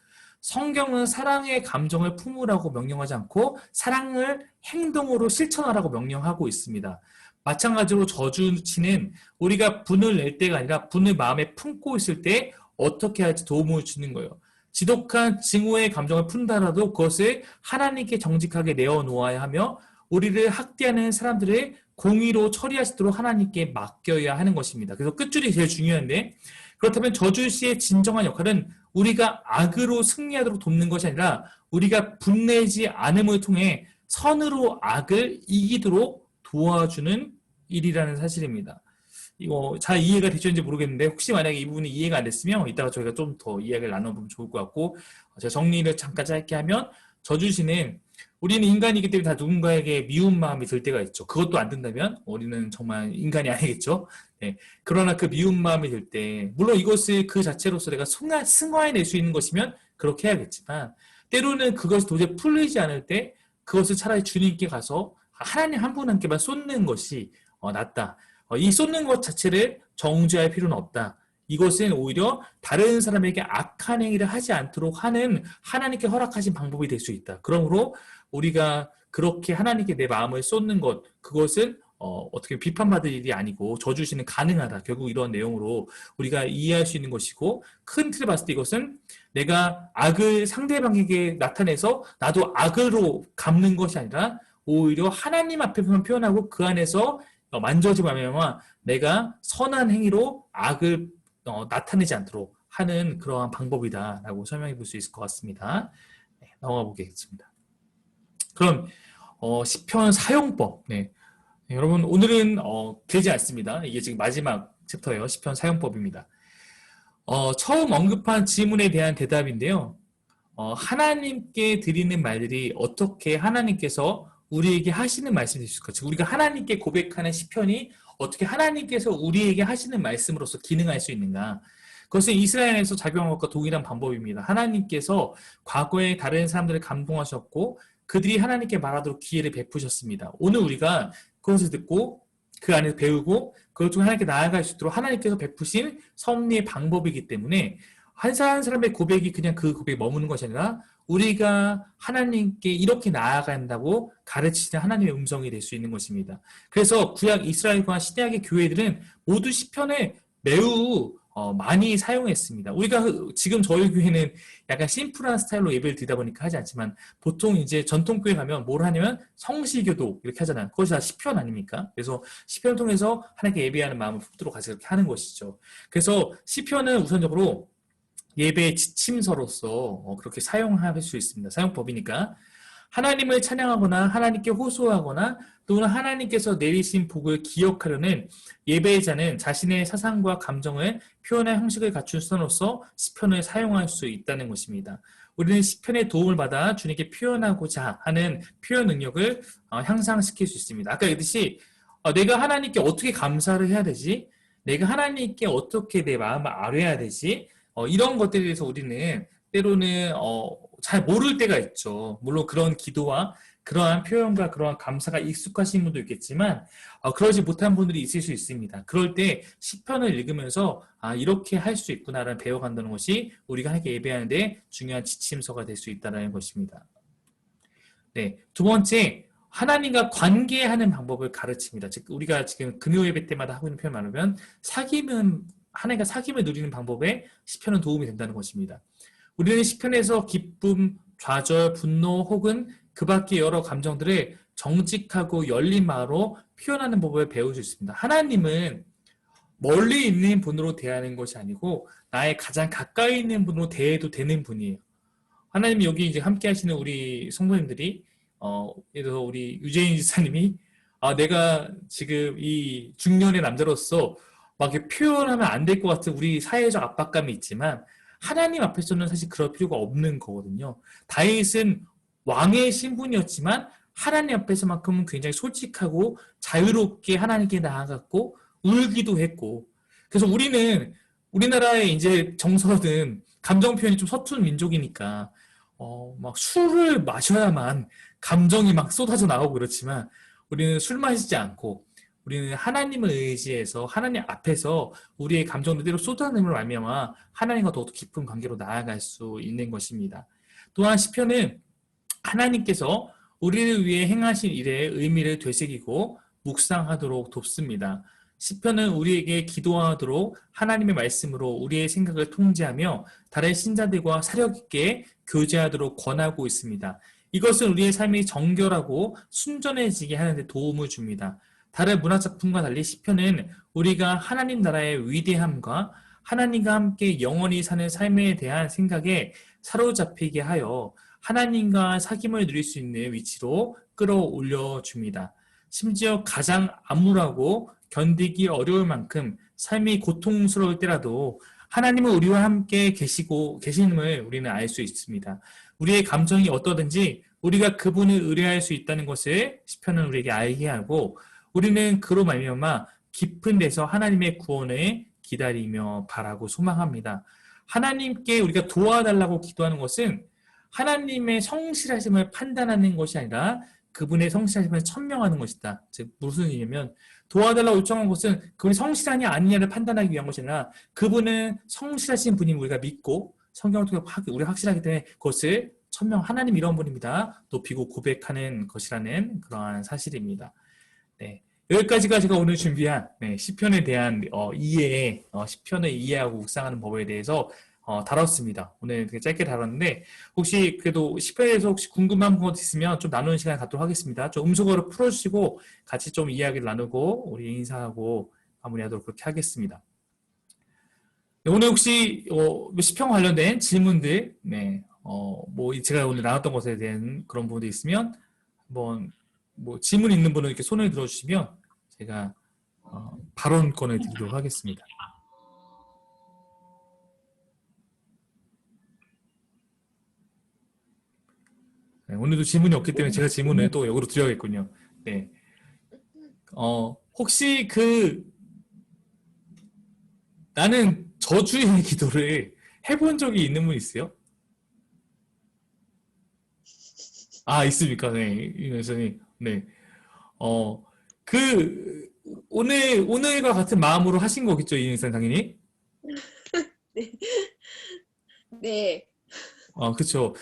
성경은 사랑의 감정을 품으라고 명령하지 않고 사랑을 행동으로 실천하라고 명령하고 있습니다. 마찬가지로 저주치는 우리가 분을 낼 때가 아니라 분을 마음에 품고 있을 때 어떻게 할지 도움을 주는 거예요. 지독한 증오의 감정을 푼다라도 그것을 하나님께 정직하게 내어놓아야 하며 우리를 학대하는 사람들을 공의로 처리하시도록 하나님께 맡겨야 하는 것입니다. 그래서 끝줄이 제일 중요한데 그렇다면 저주시의 진정한 역할은 우리가 악으로 승리하도록 돕는 것이 아니라 우리가 분내지 않음을 통해 선으로 악을 이기도록 도와주는 일이라는 사실입니다. 이거 잘 이해가 되셨는지 모르겠는데 혹시 만약에 이 부분이 이해가 안 됐으면 이따가 저희가 좀 더 이야기를 나눠보면 좋을 것 같고 제가 정리를 잠깐 짧게 하면 저주시는 우리는 인간이기 때문에 다 누군가에게 미운 마음이 들 때가 있죠. 그것도 안 든다면 우리는 정말 인간이 아니겠죠. 네. 그러나 그 미운 마음이 들 때 물론 이것을 그 자체로서 내가 승화해낼 수 있는 것이면 그렇게 해야겠지만 때로는 그것이 도저히 풀리지 않을 때 그것을 차라리 주님께 가서 하나님 한 분께만 쏟는 것이 낫다. 이 쏟는 것 자체를 정죄할 필요는 없다. 이것은 오히려 다른 사람에게 악한 행위를 하지 않도록 하는 하나님께 허락하신 방법이 될 수 있다. 그러므로 우리가 그렇게 하나님께 내 마음을 쏟는 것, 그것은 어떻게 비판받을 일이 아니고 저주시는 가능하다. 결국 이런 내용으로 우리가 이해할 수 있는 것이고 큰 틀을 봤을 때 이것은 내가 악을 상대방에게 나타내서 나도 악으로 갚는 것이 아니라 오히려 하나님 앞에서만 표현하고 그 안에서 만져지 말미암아 내가 선한 행위로 악을 나타내지 않도록 하는 그러한 방법이다라고 설명해 볼 수 있을 것 같습니다. 네, 넘어가 보겠습니다. 그럼 시편 사용법. 네. 네, 여러분 오늘은 길지 않습니다. 이게 지금 마지막 챕터예요. 시편 사용법입니다. 처음 언급한 질문에 대한 대답인데요. 하나님께 드리는 말들이 어떻게 하나님께서 우리에게 하시는 말씀이 있을까? 즉 우리가 하나님께 고백하는 시편이 어떻게 하나님께서 우리에게 하시는 말씀으로서 기능할 수 있는가? 그것은 이스라엘에서 작용한 것과 동일한 방법입니다. 하나님께서 과거에 다른 사람들을 감동하셨고 그들이 하나님께 말하도록 기회를 베푸셨습니다. 오늘 우리가 그것을 듣고 그 안에서 배우고 그것 중에 하나님께 나아갈 수 있도록 하나님께서 베푸신 섭리의 방법이기 때문에 한 사람의 고백이 그냥 그 고백에 머무는 것이 아니라 우리가 하나님께 이렇게 나아간다고 가르치는 하나님의 음성이 될 수 있는 것입니다. 그래서 구약 이스라엘과 신약의 교회들은 모두 시편을 매우 많이 사용했습니다. 우리가 지금 저희 교회는 약간 심플한 스타일로 예배를 드리다 보니까 하지 않지만 보통 이제 전통교회 가면 뭘 하냐면 성시교도 이렇게 하잖아요. 그것이 다 시편 아닙니까? 그래서 시편을 통해서 하나님께 예배하는 마음을 품도록 같이 그렇게 하는 것이죠. 그래서 시편은 우선적으로 예배의 지침서로서 그렇게 사용할 수 있습니다. 사용법이니까 하나님을 찬양하거나 하나님께 호소하거나 또는 하나님께서 내리신 복을 기억하려는 예배자는 자신의 사상과 감정을 표현할 형식을 갖춘 수단으로서 시편을 사용할 수 있다는 것입니다. 우리는 시편의 도움을 받아 주님께 표현하고자 하는 표현 능력을 향상시킬 수 있습니다. 아까 얘기했듯이 내가 하나님께 어떻게 감사를 해야 되지? 내가 하나님께 어떻게 내 마음을 아뢰야 되지? 이런 것들에 대해서 우리는 때로는 잘 모를 때가 있죠. 물론 그런 기도와 그러한 표현과 그러한 감사가 익숙하신 분도 있겠지만 그러지 못한 분들이 있을 수 있습니다. 그럴 때 시편을 읽으면서 이렇게 할 수 있구나라는 배워간다는 것이 우리가 하나님께 예배하는데 중요한 지침서가 될 수 있다는 것입니다. 네, 두 번째, 하나님과 관계하는 방법을 가르칩니다. 즉 우리가 지금 금요 예배 때마다 하고 있는 표현 말하면 하나님과 사귐을 누리는 방법에 시편은 도움이 된다는 것입니다. 우리는 시편에서 기쁨, 좌절, 분노 혹은 그 밖의 여러 감정들을 정직하고 열린 마음으로 표현하는 법을 배울 수 있습니다. 하나님은 멀리 있는 분으로 대하는 것이 아니고 나의 가장 가까이 있는 분으로 대해도 되는 분이에요. 하나님이 여기 이제 함께 하시는 우리 성도님들이 예를 들어 우리 유재인 지사님이 내가 지금 이 중년의 남자로서 막 이렇게 표현하면 안 될 것 같은 우리 사회적 압박감이 있지만 하나님 앞에서는 사실 그럴 필요가 없는 거거든요. 다윗은 왕의 신분이었지만 하나님 앞에서만큼은 굉장히 솔직하고 자유롭게 하나님께 나아갔고 울기도 했고, 그래서 우리나라의 이제 정서는 감정 표현이 좀 서툰 민족이니까 막 술을 마셔야만 감정이 막 쏟아져 나오고 그렇지만 우리는 술 마시지 않고 우리는 하나님을 의지해서 하나님 앞에서 우리의 감정을 그대로 쏟아내므로 말미암아 하나님과 더욱 깊은 관계로 나아갈 수 있는 것입니다. 또한 시편은 하나님께서 우리를 위해 행하신 일의 의미를 되새기고 묵상하도록 돕습니다. 시편은 우리에게 기도하도록 하나님의 말씀으로 우리의 생각을 통제하며 다른 신자들과 사력 있게 교제하도록 권하고 있습니다. 이것은 우리의 삶이 정결하고 순전해지게 하는 데 도움을 줍니다. 다른 문학작품과 달리 시편은 우리가 하나님 나라의 위대함과 하나님과 함께 영원히 사는 삶에 대한 생각에 사로잡히게 하여 하나님과 사귐을 누릴 수 있는 위치로 끌어올려 줍니다. 심지어 가장 암울하고 견디기 어려울 만큼 삶이 고통스러울 때라도 하나님은 우리와 함께 계심을 우리는 알 수 있습니다. 우리의 감정이 어떠든지 우리가 그분을 의뢰할 수 있다는 것을 시편은 우리에게 알게 하고 우리는 그로 말미암아 깊은 데서 하나님의 구원을 기다리며 바라고 소망합니다. 하나님께 우리가 도와달라고 기도하는 것은 하나님의 성실하심을 판단하는 것이 아니라 그분의 성실하심을 천명하는 것이다. 즉 무슨 의미냐면 도와달라고 요청한 것은 그분이 성실하냐 아니냐를 판단하기 위한 것이 아니라 그분은 성실하신 분임을 우리가 믿고 성경을 통해 우리가 확실하기 때문에 그것을 하나님 이런 분입니다. 높이고 고백하는 것이라는 그러한 사실입니다. 네, 여기까지가 제가 오늘 준비한 시편에 대한 시편을 이해하고 묵상하는 법에 대해서 다뤘습니다. 오늘 되게 짧게 다뤘는데 혹시 그래도 시편에 대해서 혹시 궁금한 것 있으면 좀 나누는 시간 갖도록 하겠습니다. 좀 음소거를 풀어주시고 같이 좀 이야기를 나누고 우리 인사하고 마무리하도록 그렇게 하겠습니다. 네, 오늘 혹시 시편 관련된 질문들, 뭐 제가 오늘 나눴던 것에 대한 그런 부분도 있으면 한번 질문 있는 분은 이렇게 손을 들어주시면 제가 발언권을 드리도록 하겠습니다. 네, 오늘도 질문이 없기 때문에 제가 질문을 또 역으로 드려야겠군요. 네. 혹시 나는 저주의 기도를 해본 적이 있는 분 있어요? 있습니까? 네, 이 선생님. 네. 오늘과 같은 마음으로 하신 거겠죠, 이 선생님, 당연히? 네. 네. 그쵸.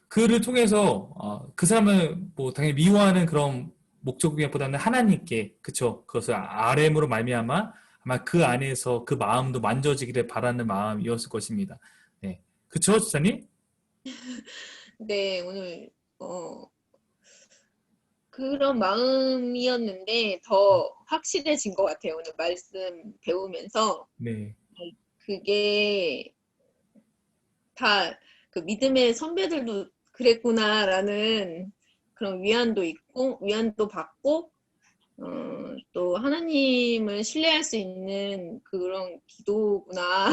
그를 통해서, 그 사람은 뭐, 당연히 미워하는 그런 목적보다는 하나님께, 그쵸. 그것을 RM으로 말미암아 아마 그 안에서 그 마음도 만져지기를 바라는 마음이었을 것입니다. 네. 그쵸, 집사님? 네, 오늘 그런 마음이었는데 더 확실해진 것 같아요. 오늘 말씀 배우면서 네. 그게 다 그 믿음의 선배들도 그랬구나라는 그런 위안도 있고 위안도 받고 또 하나님을 신뢰할 수 있는 그런 기도구나.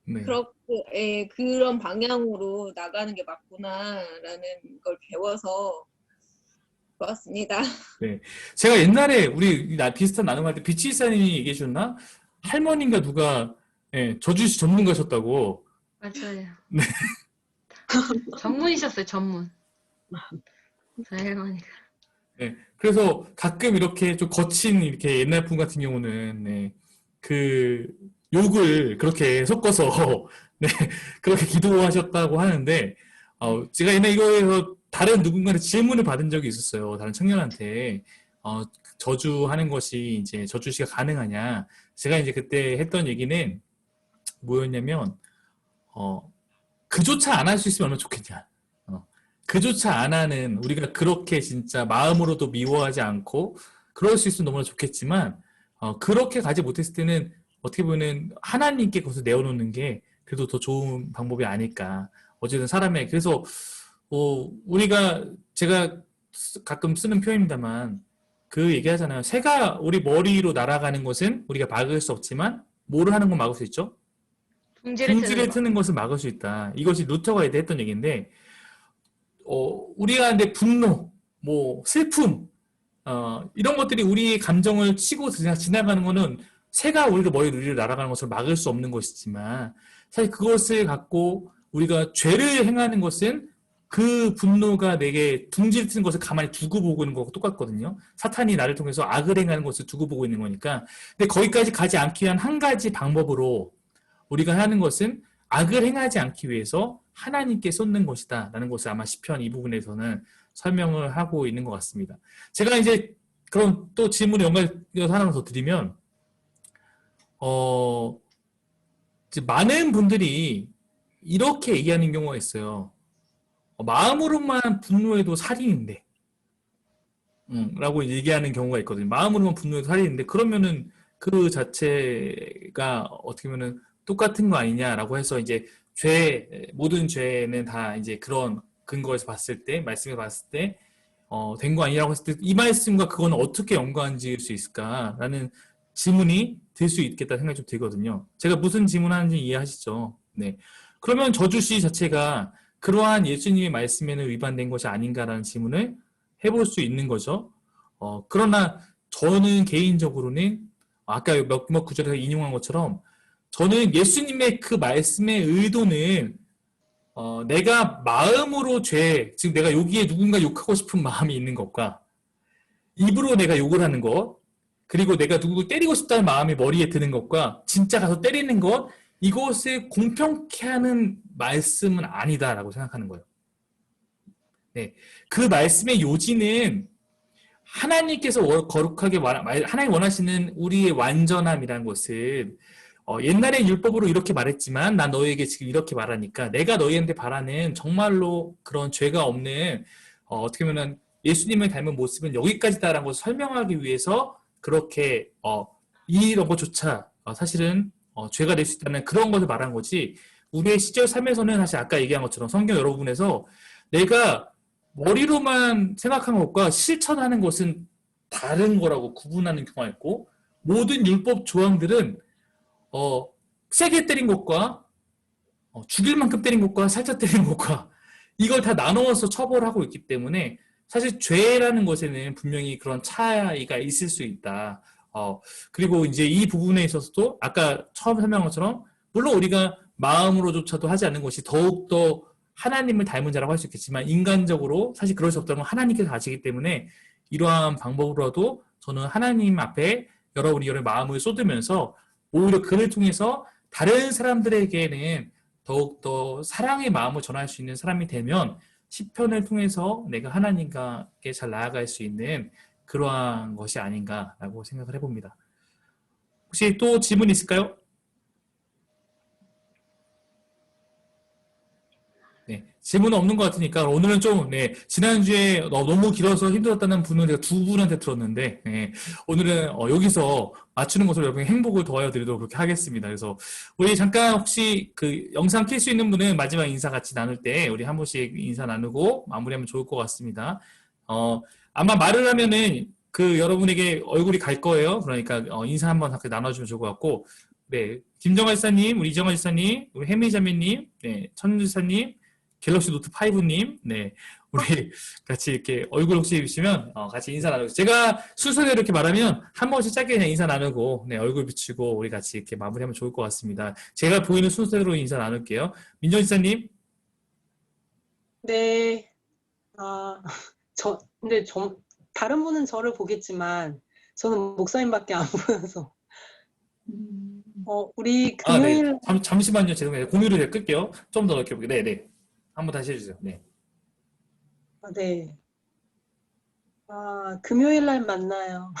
네. 그렇게 그런 방향으로 나가는 게 맞구나라는 걸 배워서 좋았습니다. 네. 제가 옛날에 우리 비슷한 나눔할 때 비치사님이 얘기해 줬나? 할머니인가 누가 예, 저주시 전문가셨다고. 맞아요. 네. 전문이셨어요, 전문. 저희 할머니가. 네. 그래서 가끔 이렇게 좀 거친 이렇게 옛날 분 같은 경우는 네, 그 욕을 그렇게 섞어서 네, 그렇게 기도하셨다고 하는데 제가 옛날 이거에서 다른 누군가의 질문을 받은 적이 있었어요. 다른 청년한테 저주하는 것이 이제 저주시가 가능하냐? 제가 이제 그때 했던 얘기는 뭐였냐면 그조차 안 할 수 있으면 얼마나 좋겠냐. 그조차 안 하는 우리가 그렇게 진짜 마음으로도 미워하지 않고 그럴 수 있으면 너무나 좋겠지만 그렇게 가지 못했을 때는 어떻게 보면 하나님께 그것을 내어놓는 게 그래도 더 좋은 방법이 아닐까. 어쨌든 사람의 그래서 제가 가끔 쓰는 표현입니다만 그 얘기하잖아요. 새가 우리 머리로 날아가는 것은 우리가 막을 수 없지만 뭐를 하는 건 막을 수 있죠? 둥지를 트는 것을 막을 수 있다. 이것이 루터가 했던 얘기인데 우리가 근데 분노, 뭐 슬픔 이런 것들이 우리의 감정을 치고 지나가는 거는 새가 우리가 머리 위로 날아가는 것을 막을 수 없는 것이지만 사실 그것을 갖고 우리가 죄를 행하는 것은 그 분노가 내게 둥지를 트는 것을 가만히 두고 보고 있는 거하고 똑같거든요. 사탄이 나를 통해서 악을 행하는 것을 두고 보고 있는 거니까. 근데 거기까지 가지 않기 위한 한 가지 방법으로 우리가 하는 것은 악을 행하지 않기 위해서 하나님께 쏟는 것이다 라는 것을 아마 시편 이 부분에서는 설명을 하고 있는 것 같습니다. 제가 이제 그럼 또 질문을 연결해서 하나 더 드리면 이제 많은 분들이 이렇게 얘기하는 경우가 있어요. 마음으로만 분노해도 살인인데 라고 얘기하는 경우가 있거든요. 마음으로만 분노해도 살인인데 그러면은 그 자체가 어떻게 보면은 똑같은 거 아니냐라고 해서 이제 모든 죄는 다 이제 그런 근거에서 봤을 때, 말씀에서 봤을 때, 된 거 아니라고 했을 때, 이 말씀과 그건 어떻게 연관 지을 수 있을까라는 질문이 들 수 있겠다는 생각이 좀 들거든요. 제가 무슨 질문하는지 이해하시죠? 네. 그러면 저주시 자체가 그러한 예수님의 말씀에는 위반된 것이 아닌가라는 질문을 해볼 수 있는 거죠. 그러나 저는 개인적으로는 아까 몇 구절에서 인용한 것처럼 저는 예수님의 그 말씀의 의도는 내가 마음으로 즉 내가 여기에 누군가 욕하고 싶은 마음이 있는 것과 입으로 내가 욕을 하는 것 그리고 내가 누구를 때리고 싶다는 마음이 머리에 드는 것과 진짜 가서 때리는 것 이것을 공평케 하는 말씀은 아니다라고 생각하는 거예요. 네, 그 말씀의 요지는 하나님께서 거룩하게 하나님 원하시는 우리의 완전함이라는 것을 옛날에 율법으로 이렇게 말했지만 난 너에게 지금 이렇게 말하니까 내가 너희한테 바라는 정말로 그런 죄가 없는 어떻게 보면 예수님을 닮은 모습은 여기까지다라는 것을 설명하기 위해서 그렇게 이런 것조차 사실은 죄가 될 수 있다는 그런 것을 말한 거지 우리의 시절 삶에서는 사실 아까 얘기한 것처럼 성경 여러 부분에서 내가 머리로만 생각한 것과 실천하는 것은 다른 거라고 구분하는 경우가 있고 모든 율법 조항들은 세게 때린 것과 죽일 만큼 때린 것과 살짝 때린 것과 이걸 다 나누어서 처벌하고 있기 때문에 사실 죄라는 것에는 분명히 그런 차이가 있을 수 있다. 그리고 이제 이 부분에 있어서도 아까 처음 설명한 것처럼 물론 우리가 마음으로조차도 하지 않는 것이 더욱더 하나님을 닮은 자라고 할 수 있겠지만 인간적으로 사실 그럴 수 없다는 건 하나님께서 아시기 때문에 이러한 방법으로라도 저는 하나님 앞에 여러분의 마음을 쏟으면서 오히려 그를 통해서 다른 사람들에게는 더욱더 사랑의 마음을 전할 수 있는 사람이 되면 시편을 통해서 내가 하나님께 잘 나아갈 수 있는 그러한 것이 아닌가라고 생각을 해봅니다. 혹시 또 질문 있을까요? 네, 질문은 없는 것 같으니까 오늘은 좀 네, 지난주에 너무 길어서 힘들었다는 분은 제가 두 분한테 들었는데 네, 오늘은 여기서 맞추는 것으로 여러분의 행복을 더하여 드리도록 그렇게 하겠습니다. 그래서 우리 잠깐 혹시 그 영상 킬 수 있는 분은 마지막 인사 같이 나눌 때 우리 한 분씩 인사 나누고 마무리하면 좋을 것 같습니다. 아마 말을 하면은 그 여러분에게 얼굴이 갈 거예요. 그러니까 인사 한번 나눠주면 좋을 것 같고 네, 김정아 지사님, 우리 이정아 지사님, 우리 혜미자매님, 네, 천주 지사님, 갤럭시 노트 5님, 네, 우리 같이 이렇게 얼굴 혹시 있으면 같이 인사 나누고 제가 순서대로 이렇게 말하면 한 번씩 짧게 그냥 인사 나누고 네, 얼굴 비추고 우리 같이 이렇게 마무리하면 좋을 것 같습니다. 제가 보이는 순서대로 인사 나눌게요. 민정 지사님. 네. 근데 다른 분은 저를 보겠지만 저는 목사님밖에 안 보여서. 우리 금요일 네. 잠시만요. 죄송해요. 공유를 제가 끌게요. 좀 더 넓게 볼게요. 네. 한번 다시 해주세요. 네. 네. 금요일 날 만나요.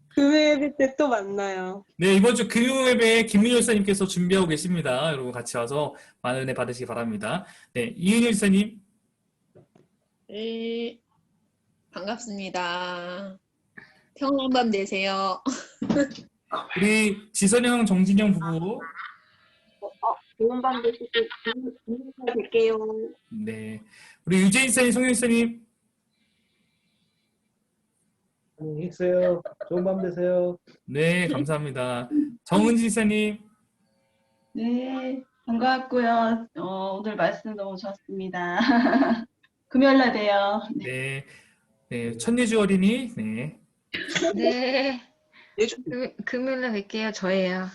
금요일 때 또 만나요. 네, 이번 주 금요일에 김민효 지사님께서 준비하고 계십니다. 여러분 같이 와서 많은 은혜 받으시기 바랍니다. 네, 이은효 지사님. 네, 반갑습니다. 평안한 밤 되세요. 우리 지선영, 정진영 부부. 좋은 밤 되시고 잘 뵐게요. 네, 우리 유재인 지사님, 송현 지사님. 안녕히 계세요. 좋은 밤 되세요. 네, 감사합니다. 정은지 지사님. 네, 반가웠고요. 오늘 말씀 너무 좋았습니다. 금요일 날 봬요. 네, 네, 천예주 어린이. 네. 네. 금요일날 뵐게요. 저예요.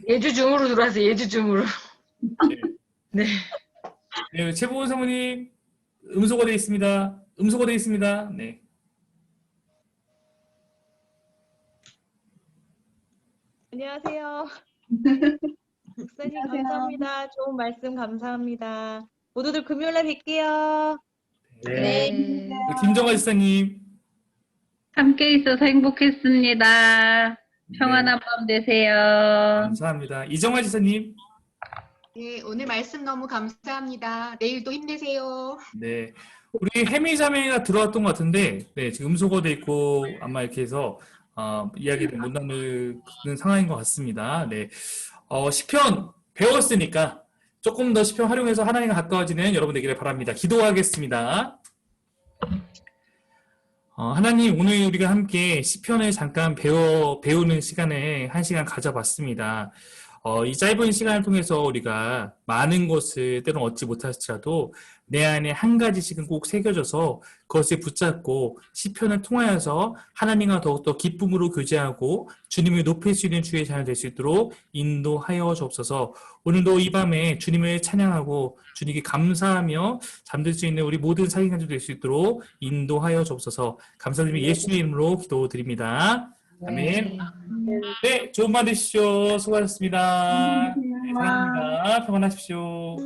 예주 중으로 들어와서 예주 중으로. 네. 네, 최보은 사모님. 음소거 되어 있습니다. 음소거 되어 있습니다. 네. 안녕하세요. 목사님 감사합니다. 좋은 말씀 감사합니다. 모두들 금요일날 뵐게요. 네. 네. 김정아 지사님. 함께 있어서 행복했습니다. 평안한 밤 되세요. 감사합니다. 이정아 지사님. 네, 오늘 말씀 너무 감사합니다. 내일도 힘내세요. 네. 우리 혜미자매가 들어왔던 것 같은데, 네, 지금 음소거돼 있고, 아마 이렇게 해서, 이야기를 못 나누는 상황인 것 같습니다. 네. 시편 배웠으니까, 조금 더 시편 활용해서 하나님과 가까워지는 여러분 되기를 바랍니다. 기도하겠습니다. 하나님, 오늘 우리가 함께 시편을 잠깐 배우는 시간에 한 시간 가져봤습니다. 이 짧은 시간을 통해서 우리가 많은 것을 때론 얻지 못할지라도 내 안에 한 가지씩은 꼭 새겨져서 그것을 붙잡고 시편을 통하여서 하나님과 더욱더 기쁨으로 교제하고 주님을 높일 수 있는 주의 자녀 될 수 있도록 인도하여 주옵소서. 오늘도 이 밤에 주님을 찬양하고 주님께 감사하며 잠들 수 있는 우리 모든 사랑자들 될 수 있도록 인도하여 주옵소서. 감사드리며 예수님의 이름으로 기도드립니다. 아멘. 네, 좋은 밤 되십시오. 수고하셨습니다. 네, 사랑합니다. 평안하십시오.